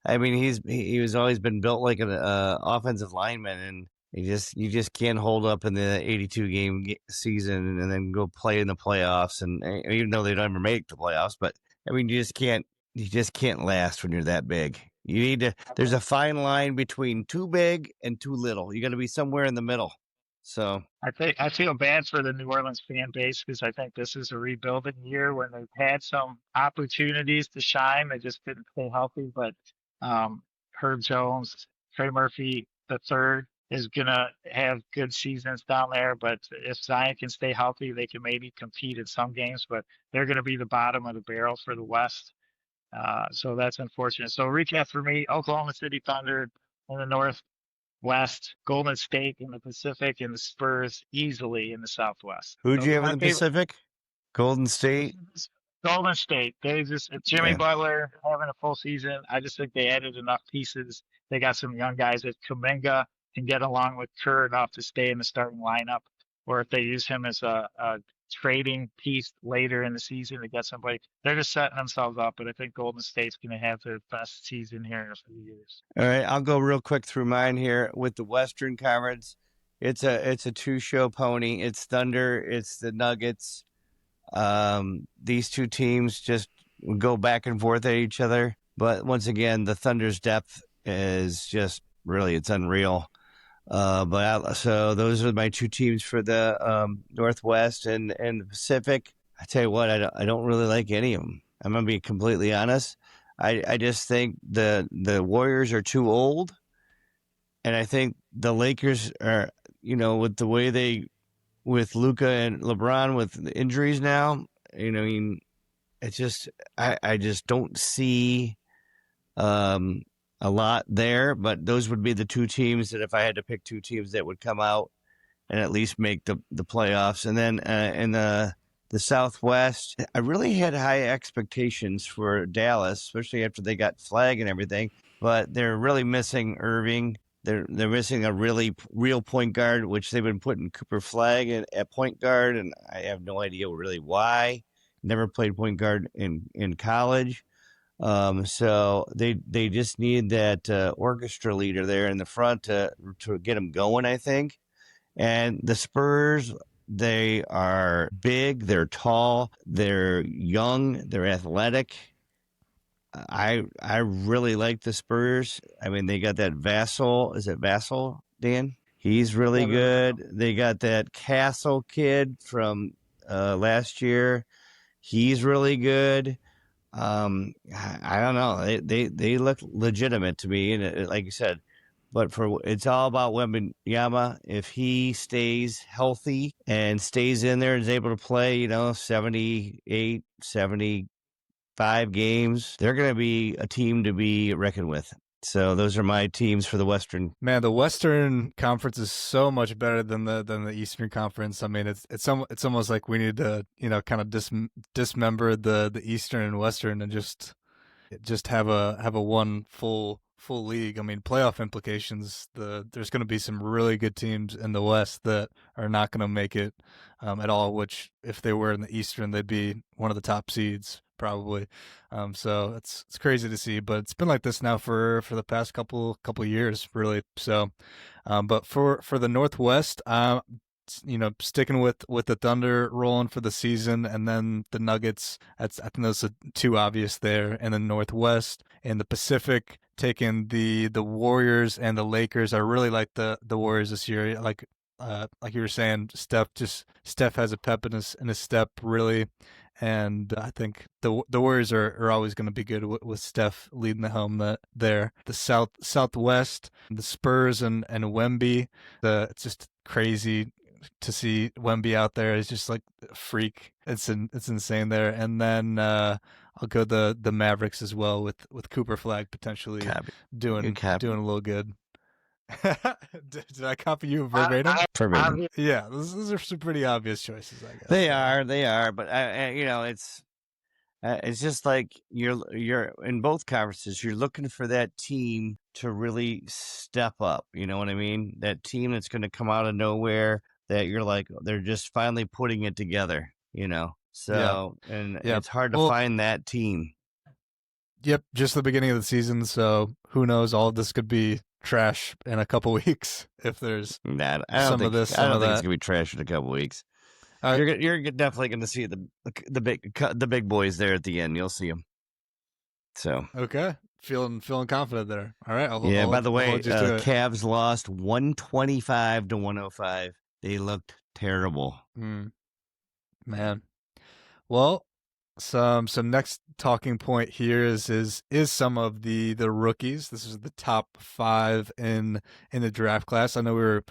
C: I mean he was always been built like an offensive lineman, and you just can't hold up in the 82 game season and then go play in the playoffs, and even though they don't ever make the playoffs, but I mean you just can't last when you're that big. You need to. There's a fine line between too big and too little. You got to be somewhere in the middle. So
B: I feel bad for the New Orleans fan base, because I think this is a rebuilding year when they've had some opportunities to shine. They just didn't stay healthy. But Herb Jones, Trey Murphy III is gonna have good seasons down there. But if Zion can stay healthy, they can maybe compete in some games. But they're going to be the bottom of the barrel for the West. So that's unfortunate. So recap for me: Oklahoma City Thunder in the Northwest, Golden State in the Pacific, and the Spurs easily in the Southwest.
C: Who'd you have in the Pacific? Golden State.
B: Golden State. They just Jimmy Butler having a full season. I just think they added enough pieces. They got some young guys that Kuminga can get along with Kerr enough to stay in the starting lineup, or if they use him as a trading piece later in the season to get somebody. They're just setting themselves up, but I think Golden State's going to have their best season here in a few years.
C: All right, I'll go real quick through mine here with the Western Conference. It's a two-show pony. It's Thunder. It's the Nuggets. These two teams just go back and forth at each other. But once again, the Thunder's depth is just really, it's unreal. So those are my two teams for the Northwest and the Pacific. I tell you what, I don't really like any of them. I'm gonna be completely honest. I just think the Warriors are too old, and I think the Lakers are, with the way with Luka and LeBron with the injuries now, it's just I just don't see a lot there, but those would be the two teams that if I had to pick two teams that would come out and at least make the playoffs. And then in the Southwest, I really had high expectations for Dallas, especially after they got Flag and everything, but they're really missing Irving. They're missing a real point guard, which they've been putting Cooper Flag at point guard, and I have no idea really why. Never played point guard in college. So they just need that orchestra leader there in the front to get them going, I think. And the Spurs, they are big, they're tall, they're young, they're athletic. I really like the Spurs. I mean, they got that Vassell. Is it Vassell, Dan? He's really good. They got that Castle kid from last year. He's really good. I don't know. They look legitimate to me, and like you said, But it's all about Wembanyama. If he stays healthy and stays in there and is able to play, 78, 75 games, they're going to be a team to be reckoned with. So those are my teams for the Western.
A: Man, the Western Conference is so much better than the Eastern Conference. I mean, it's almost like we need to kind of dismember the Eastern and Western and just have a one full league. I mean, playoff implications. There's going to be some really good teams in the West that are not going to make it at all. Which, if they were in the Eastern, they'd be one of the top seeds probably. So it's crazy to see, but it's been like this now for the past couple years, really. So, but for the Northwest, sticking with the Thunder rolling for the season, and then the Nuggets. I think those are two obvious there. And the Northwest and the Pacific taking the Warriors and the Lakers. I really like the Warriors this year. Like you were saying, Steph has a pep in his step, really. And I think the Warriors are always going to be good with Steph leading the home there. The Southwest, the Spurs and Wemby. It's just crazy to see Wemby out there. Is just like a freak. It's insane there. And then I'll go the Mavericks as well with Cooper Flag potentially doing a little good. Did I copy you verbatim?
C: Verbatim.
A: Yeah, those are some pretty obvious choices, I guess.
C: They are, but it's just like you're in both conferences. You're looking for that team to really step up. You know what I mean? That team that's going to come out of nowhere. That you're like, they're just finally putting it together. So it's hard to find that team.
A: Yep, just the beginning of the season, so who knows? All of this could be trash in a couple weeks if there's some of this.
C: I don't think it's gonna be trash in a couple weeks. You're definitely going to see the big boys there at the end. You'll see them. So
A: okay, feeling confident there. All right.
C: By the way, Cavs lost 125-105. They looked terrible.
A: Man. Well, some next talking point here is some of the rookies. This is the top 5 in the draft class. I know we were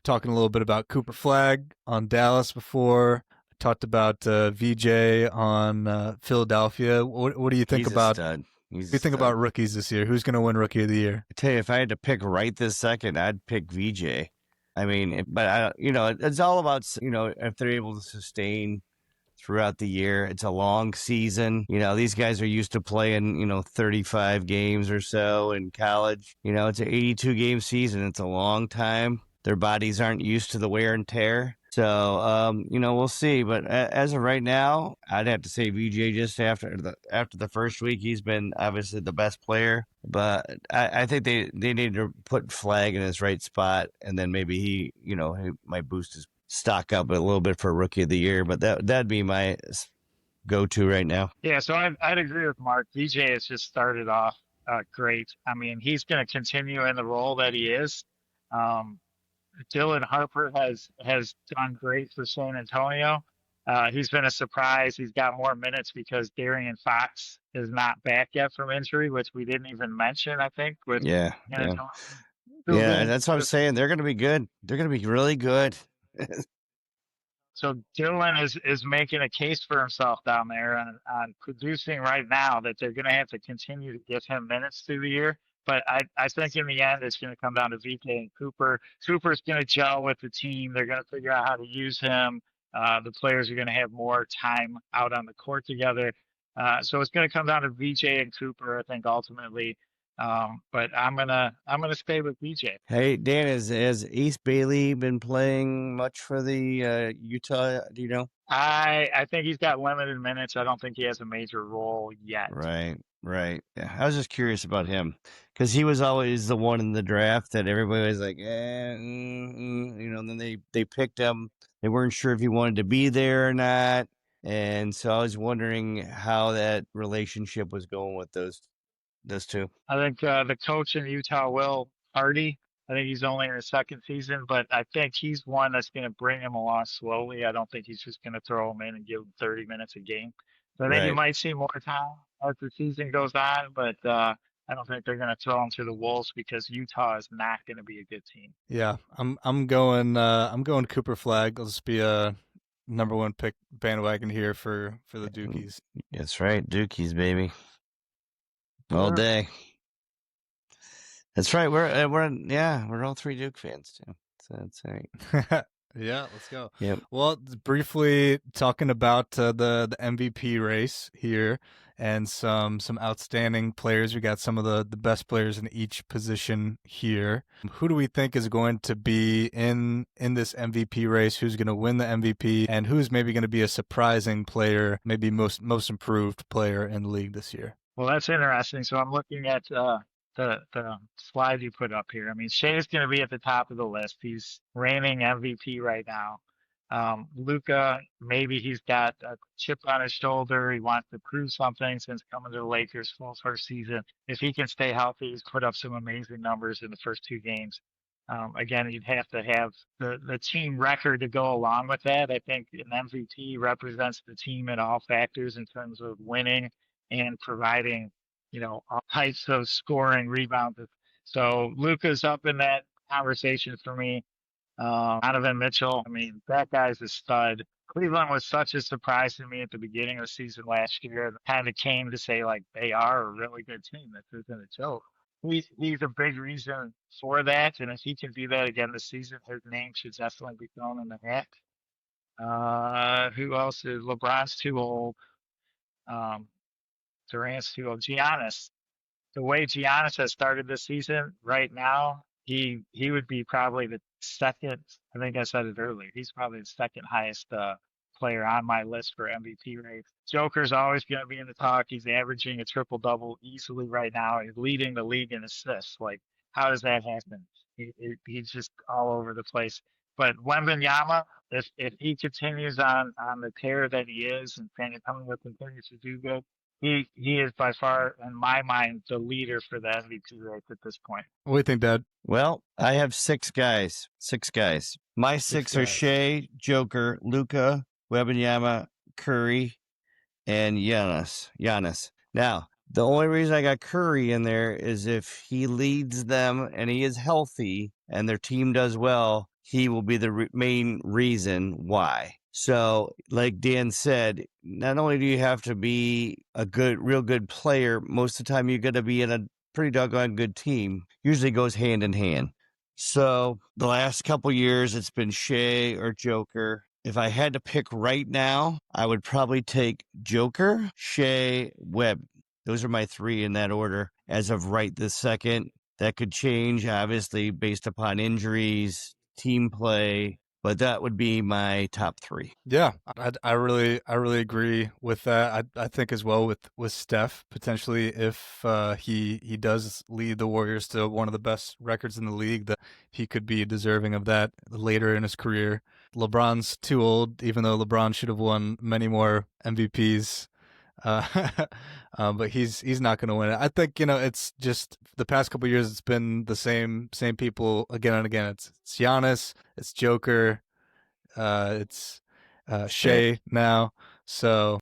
A: talking a little bit about Cooper Flag on Dallas before. I talked about VJ on Philadelphia. What do you think about? What do you think about rookies this year? Who's going to win Rookie of the Year?
C: I tell you, if I had to pick right this second, I'd pick VJ. I mean, but it's all about if they're able to sustain throughout the year. It's a long season. These guys are used to playing 35 games or so in college. It's an 82 game season. It's a long time. Their bodies aren't used to the wear and tear. So, we'll see. But as of right now, I'd have to say VJ just after the first week. He's been obviously the best player. But I think they need to put Flag in his right spot. And then maybe he might boost his stock up a little bit for Rookie of the Year. But that'd be my go-to right now.
B: Yeah, so I'd agree with Mark. VJ has just started off great. I mean, he's going to continue in the role that he is. Dylan Harper has done great for San Antonio. He's been a surprise. He's got more minutes because Darian Fox is not back yet from injury, which we didn't even mention, I think.
C: Yeah, that's what I'm saying. They're going to be good. They're going to be really good.
B: So Dylan is making a case for himself down there on producing right now that they're going to have to continue to give him minutes through the year. But I think in the end, it's going to come down to VJ and Cooper. Cooper's going to gel with the team. They're going to figure out how to use him. The players are going to have more time out on the court together. So it's going to come down to VJ and Cooper, I think, ultimately. But I'm gonna stay with VJ.
C: Hey Dan, has Ace Bailey been playing much for the Utah? Do you know?
B: I think he's got limited minutes. I don't think he has a major role yet.
C: Right. Yeah, I was just curious about him because he was always the one in the draft that everybody was like, then they picked him. They weren't sure if he wanted to be there or not, and so I was wondering how that relationship was going with those two.
B: I think the coach in Utah, Will Hardy, I think he's only in his second season, but I think he's one that's going to bring him along slowly. I don't think he's just going to throw him in and give him 30 minutes a game. So I think you might see more time as the season goes on, but I I don't think they're going to throw him to the wolves because Utah is not going to be a good team.
A: Yeah, I'm going Cooper Flag. I'll just be a number one pick bandwagon here for the Dukies.
C: That's right, Dukies, baby, all day. That's right. We're all three Duke fans too. So that's right.
A: Yeah, let's go.
C: Yep.
A: Well, briefly talking about the MVP race here and some outstanding players. We got some of the best players in each position here. Who do we think is going to be in this MVP race? Who's going to win the MVP, and who's maybe going to be a surprising player, maybe most improved player in the league this year?
B: Well, that's interesting. So I'm looking at the slide you put up here. I mean, Shea's going to be at the top of the list. He's reigning MVP right now. Luka, maybe he's got a chip on his shoulder. He wants to prove something since coming to the Lakers full first season. If he can stay healthy, he's put up some amazing numbers in the first 2 games. Again, you'd have to have the team record to go along with that. I think an MVP represents the team in all factors in terms of winning and providing, all types of scoring, rebounds. So Luka's up in that conversation for me. Donovan Mitchell, I mean, that guy's a stud. Cleveland was such a surprise to me at the beginning of the season last year. Kind of came to say, like, they are a really good team. This isn't a joke. He's a big reason for that. And if he can do that again this season, his name should definitely be thrown in the hat. Who else is LeBron's too old? Durant's too old. Giannis, the way Giannis has started this season right now, he would be probably the second. I think I said it earlier. He's probably the second highest player on my list for MVP race. Joker's always going to be in the talk. He's averaging a triple double easily right now. He's leading the league in assists. Like, how does that happen? He's just all over the place. But Wembanyama, if he continues on the tear that he is, and San Antonio continues to do good, he is by far, in my mind, the leader for the MVP race at this point.
A: What do you think, Dad?
C: Well, I have 6 guys. 6 guys. My 6 are Shea, Joker, Luka, Wembanyama, Curry, and Giannis. Now, the only reason I got Curry in there is if he leads them and he is healthy and their team does well, he will be the main reason why. So, like Dan said, not only do you have to be a real good player, most of the time you're going to be in a pretty doggone good team. Usually goes hand in hand. So, the last couple years, it's been Shea or Joker. If I had to pick right now, I would probably take Joker, Shea, Webb. Those are my 3 in that order as of right this second. That could change, obviously, based upon injuries, team play, but that would be my top 3.
A: Yeah, I really agree with that. I think as well with Steph, potentially if he does lead the Warriors to one of the best records in the league, that he could be deserving of that later in his career. LeBron's too old, even though LeBron should have won many more MVPs. But he's not going to win it. I think it's just the past couple of years. It's been the same people again and again. It's Giannis, it's Joker, it's Shea now. So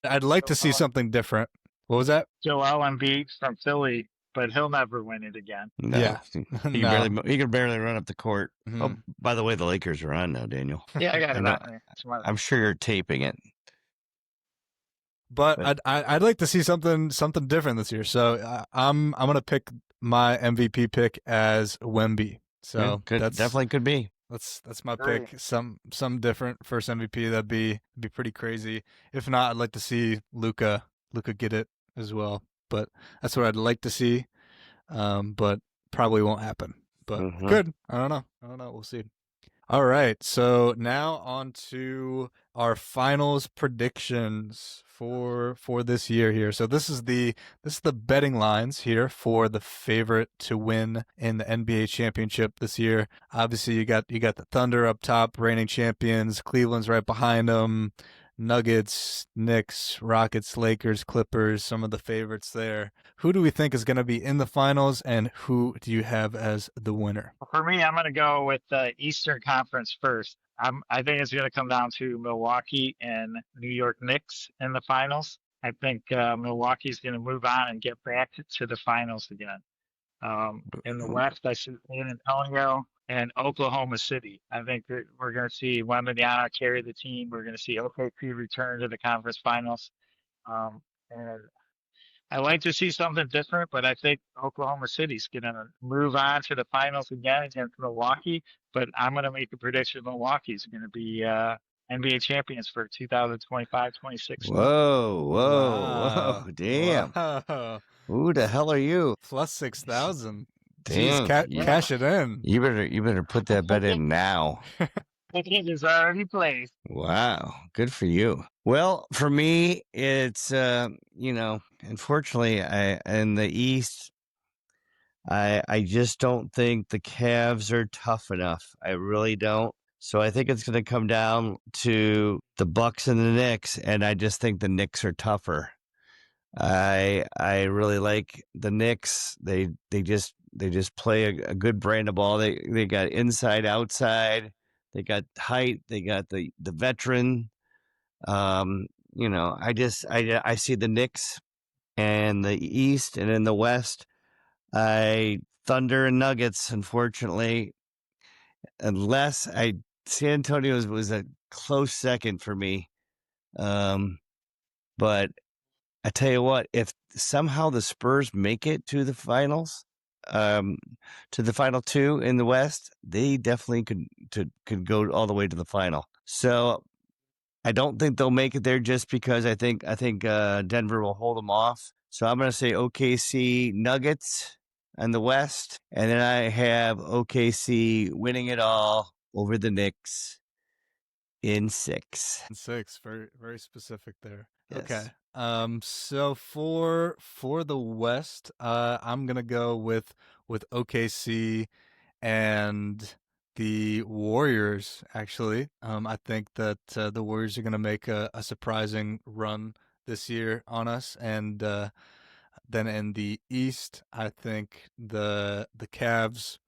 A: I'd like to see something different. What was that?
B: Joel Embiid from Philly, but he'll never win it again.
C: No,
A: yeah,
C: he can barely run up the court.
A: Mm-hmm.
C: Oh, by the way, the Lakers are on now, Daniel.
B: Yeah, I got it on there.
C: I'm sure you're taping it.
A: But I'd like to see something different this year. So I'm gonna pick my MVP pick as Wemby. So
C: definitely could be.
A: That's my pick. Some different first MVP. That'd be pretty crazy. If not, I'd like to see Luka get it as well. But that's what I'd like to see. But probably won't happen. But good. I don't know. We'll see. All right, so now on to our finals predictions for this year here. So this is the betting lines here for the favorite to win in the NBA championship this year. Obviously, you got the Thunder up top, reigning champions. Cleveland's right behind them. Nuggets, Knicks, Rockets, Lakers, Clippers, some of the favorites there. Who do we think is going to be in the finals, and who do you have as the winner?
B: For me, I'm going to go with the Eastern Conference first. I think it's going to come down to Milwaukee and New York Knicks in the finals. I think Milwaukee's going to move on and get back to the finals again. In the West, I see San Antonio and Oklahoma City. I think that we're going to see Wembanyama carry the team. We're going to see OKC return to the conference finals. And I like to see something different, but I think Oklahoma City's going to move on to the finals again against Milwaukee. But I'm going to make a prediction Milwaukee's going to be NBA champions for 2025-26 season.
C: Whoa,
A: Wow.
C: damn.
A: Wow.
C: Who the hell are you?
A: Plus 6,000. Jeez,
C: Dang,
A: cash it in.
C: you better put that bet in now.
B: It is already placed.
C: Wow, good for you. Well, for me, it's unfortunately, I in the East, I just don't think the Cavs are tough enough. I really don't. So I think it's going to come down to the Bucks and the Knicks, and I just think the Knicks are tougher. I really like the Knicks. They just play a good brand of ball. They got inside, outside. They got height. They got the veteran. I see the Knicks and the East, and in the West, I Thunder and Nuggets. Unfortunately, unless I San Antonio was a close second for me. But I tell you what, if somehow the Spurs make it to the finals, to the final two in the West, they definitely could go all the way to the final. So I don't think they'll make it there just because I think Denver will hold them off. So I'm going to say OKC Nuggets in the West, and then I have OKC winning it all over the Knicks in 6.
A: 6, very very specific there.
C: Yes.
A: Okay. So for the West, I'm gonna go with OKC and the Warriors. Actually, I think that the Warriors are gonna make a surprising run this year on us, and then in the East, I think the Cavs.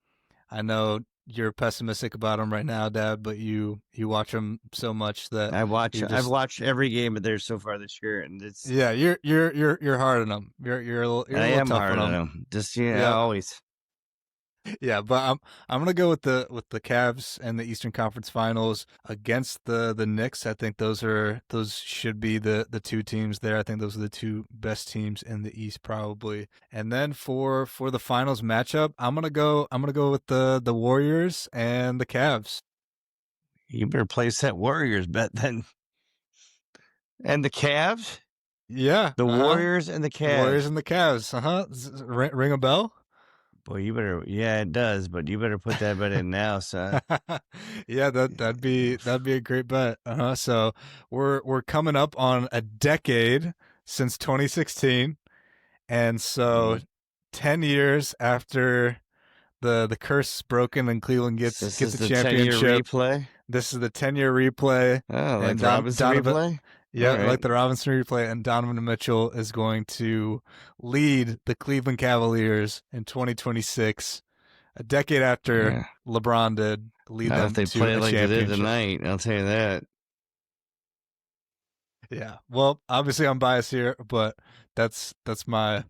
A: I know you're pessimistic about them right now, Dad, but you watch them so much that
C: I've
A: just
C: watched every game of theirs so far this year, and it's
A: yeah, you're hard on them. You're a
C: I
A: little
C: am
A: tough
C: hard
A: on
C: on
A: them.
C: them. Just
A: Yeah,
C: always.
A: yeah, but I'm gonna go with the Cavs and the Eastern Conference Finals against the Knicks. I think those should be the two teams there. I think those are the two best teams in the East probably. And then for the finals matchup, I'm gonna go with the Warriors and the Cavs.
C: You better place that Warriors bet then. And the Cavs,
A: Yeah,
C: the Warriors and the
A: Warriors
C: Cavs.
A: and the Cavs. Ring a bell?
C: Boy, you better. Yeah, it does, but you better put that bet in now, son.
A: Yeah, that'd be a great bet. So we're coming up on a decade since 2016, and so 10 years after the curse is broken and Cleveland gets
C: This
A: gets
C: is
A: a
C: the 10-year
A: championship.
C: replay.
A: This is the 10-year replay,
C: Oh, like
A: and
C: the Robinson
A: Donovan.
C: replay.
A: Yeah,
C: All right.
A: like the Robinson replay, and Donovan Mitchell is going to lead the Cleveland Cavaliers in 2026, a decade after
C: Yeah.
A: LeBron did, lead
C: Not if
A: them
C: they
A: to
C: play
A: a
C: like they did
A: championship.
C: tonight. I'll tell you that.
A: Yeah. Well, obviously I'm biased here, but that's my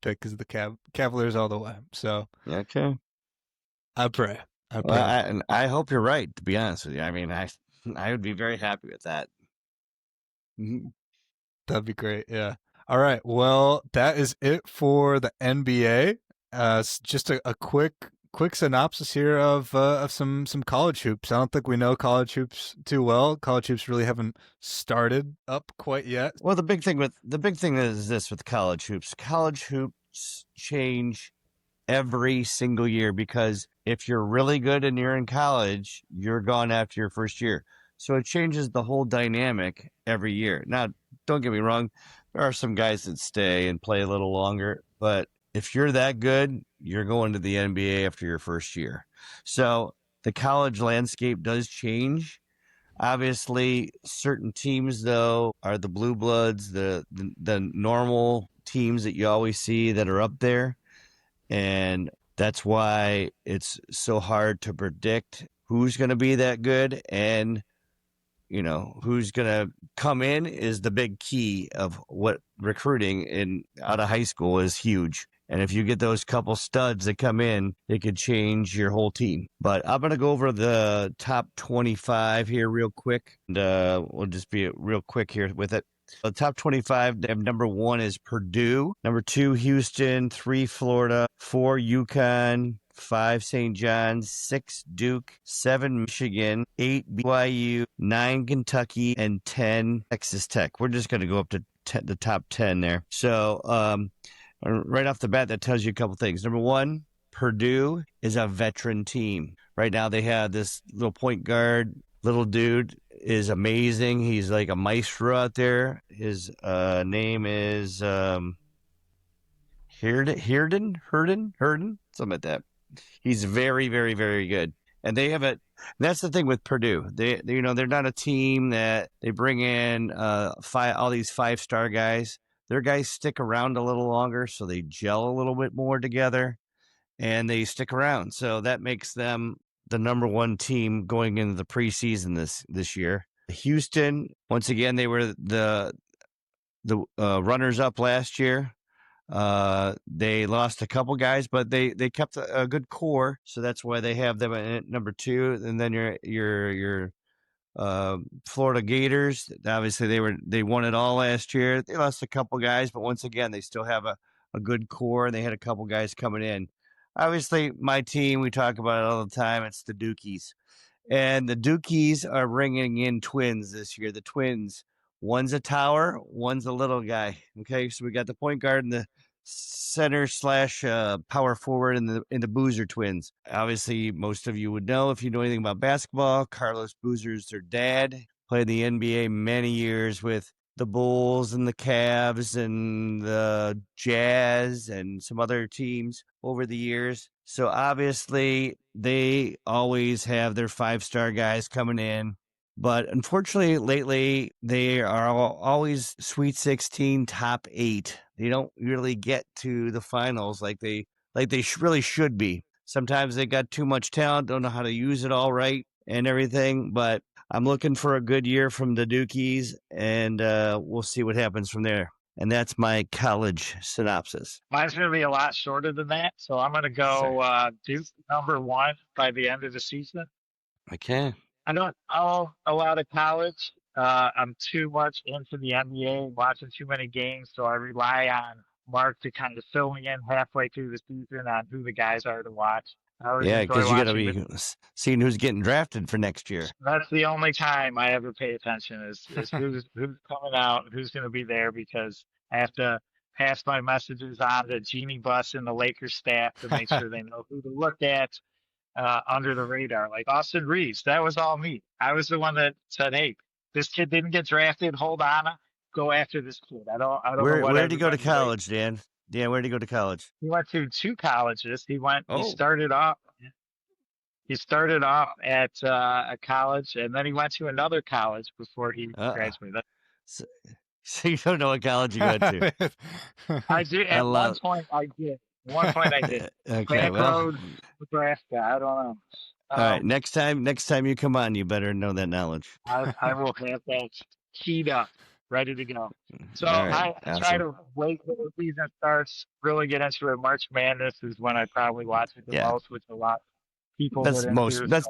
A: pick is the Cavaliers all the way. So
C: Okay.
A: I pray.
C: Well, I hope you're right. To be honest with you, I mean, I would be very happy with that. Mm-hmm.
A: That'd be great. Yeah. All right. Well, that is it for the NBA. Just a quick synopsis here of some college hoops. I don't think we know college hoops too well. College hoops really haven't started up quite yet.
C: Well, the big thing is this with college hoops. College hoops change every single year because if you're really good and you're in college, you're gone after your first year. So it changes the whole dynamic every year. Now, don't get me wrong, there are some guys that stay and play a little longer, but if you're that good, you're going to the NBA after your first year. So the college landscape does change. Obviously, certain teams, though, are the blue bloods, the normal teams that you always see that are up there. And that's why it's so hard to predict who's going to be that good. And, who's going to come in is the big key of what recruiting out of high school is huge. And if you get those couple studs that come in, it could change your whole team. But I'm going to go over the top 25 here real quick. And we'll just be real quick here with it. The top 25, they have number 1 is Purdue, number 2, Houston, 3, Florida, 4, UConn, 5, St. John's, 6, Duke, 7, Michigan, 8, BYU, 9, Kentucky, and 10, Texas Tech. We're just going to go up to the top 10 there. So right off the bat, that tells you a couple things. Number 1, Purdue is a veteran team. Right now they have this little point guard. Little dude is amazing. He's like a maestro out there. His name is Herden, something like that. He's very, very, very good. And they have it. That's the thing with Purdue. They're not a team that they bring in all these 5-star guys. Their guys stick around a little longer, so they gel a little bit more together, and they stick around. So that makes them the number 1 team going into the preseason this year. Houston, once again, they were the runners up last year. They lost a couple guys, but they kept a good core, so that's why they have them at number 2. And then your Florida Gators, obviously they won it all last year. They lost a couple guys, but once again, they still have a good core, and they had a couple guys coming in. Obviously, my team, we talk about it all the time. It's the Dukies. And the Dukies are bringing in twins this year. The twins, one's a tower, one's a little guy. Okay, so we got the point guard and the center / power forward in the Boozer twins. Obviously, most of you would know if you know anything about basketball. Carlos Boozer's their dad. Played the NBA many years with the Bulls and the Cavs and the Jazz and some other teams over the years. So obviously they always have their 5-star guys coming in. But unfortunately, lately, they are always Sweet 16, top 8. They don't really get to the finals like they really should be. Sometimes they got too much talent, don't know how to use it all right and everything. But I'm looking for a good year from the Dukies, and we'll see what happens from there. And that's my college synopsis.
B: Mine's going to be a lot shorter than that. So I'm going to go Duke number 1 by the end of the season.
C: Okay.
B: I don't know a lot of college. I'm too much into the NBA, watching too many games, so I rely on Mark to kind of fill me in halfway through the season on who the guys are to watch.
C: Yeah, because you got to be seeing who's getting drafted for next year.
B: That's the only time I ever pay attention is who's coming out, who's going to be there, because I have to pass my messages on to Jeannie Buss and the Lakers staff to make sure they know who to look at. Under the radar, like Austin Reeves. That was all me. I was the one that said, "Hey, this kid didn't get drafted. Hold on, go after this kid." I don't know what.
C: Where did he go to college, Dan? Dan, where did he go to college?
B: He went to 2 colleges. He started off. He started off at a college, and then he went to another college before he graduated.
C: So you don't know what college you went to?
B: I did. At one point, I did.
C: Okay,
B: Road, Nebraska. I don't know.
C: All right, next time you come on, you better know that knowledge.
B: I will have that keyed up, ready to go. So
C: right,
B: I try to wait till the season starts, really get into it. March Madness is when I probably watch it the most, which a lot of people
C: that's most. That's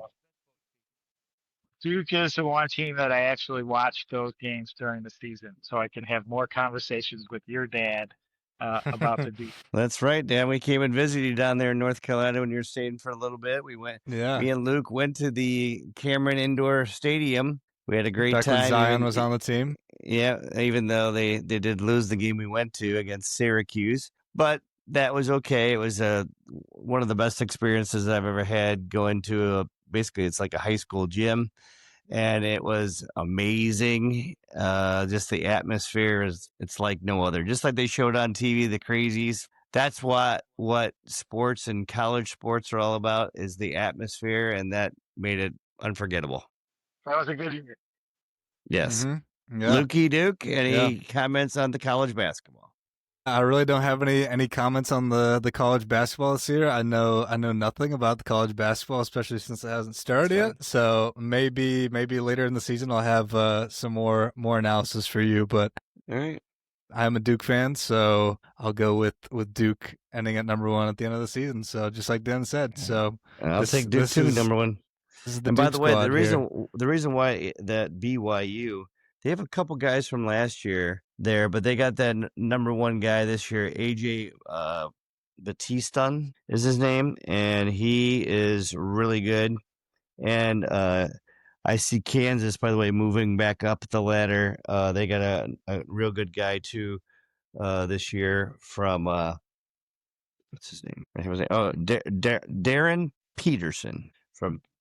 B: Duke is the one team that I actually watch those games during the season, so I can have more conversations with your dad about the Duke.
C: That's right, Dan. We came and visited you down there in North Carolina when you were staying for a little bit. We went.
A: Yeah.
C: Me and Luke went to the Cameron Indoor Stadium. We had a great time.
A: When Zion was on the team.
C: Yeah, even though they did lose the game we went to against Syracuse, but that was okay. It was one of the best experiences I've ever had going to basically it's like a high school gym. And it was amazing. Just the atmosphere it's like no other. Just like they showed on TV, the crazies. That's what sports and college sports are all about is the atmosphere, and that made it unforgettable.
B: That was a good year.
C: Yes.
A: Mm-hmm. Yeah.
C: Lukey Duke, any comments on the college basketball?
A: I really don't have any comments on the college basketball this year. I know nothing about the college basketball, especially since it hasn't started yet. So maybe later in the season I'll have some more analysis for you. But
C: All right.
A: I'm a Duke fan, so I'll go with Duke ending at number 1 at the end of the season. So just like Dan said, so
C: And I'll take Duke too, number 1.
A: This is the
C: And
A: Duke
C: by the way,
A: squad
C: the reason why that BYU, they have a couple guys from last year there, but they got that number 1 guy this year, AJ Batiston is his name, and he is really good. And I see Kansas, by the way, moving back up the ladder. They got a real good guy too this year from what's his name? Oh, Darren Peterson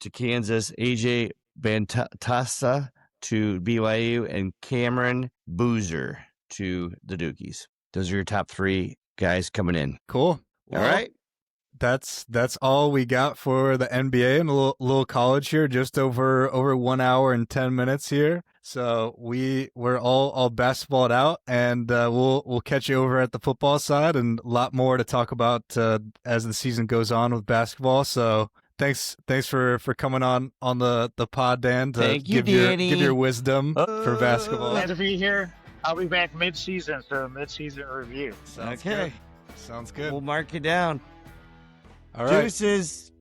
C: to Kansas, AJ Bantassa to BYU, and Cameron Boozer to the Dukies. Those are your top 3 guys coming in.
A: Cool. Well,
C: all right.
A: That's all we got for the NBA and a little college here. Just over 1 hour and 10 minutes here. So we're all basketballed out, and we'll catch you over at the football side, and a lot more to talk about as the season goes on with basketball. So thanks for coming on the pod, Dan, to give your wisdom for basketball.
B: Glad to be here. I'll be back mid-season for a mid-season review.
A: Sounds good.
C: We'll mark you down.
A: All right.
C: Deuces.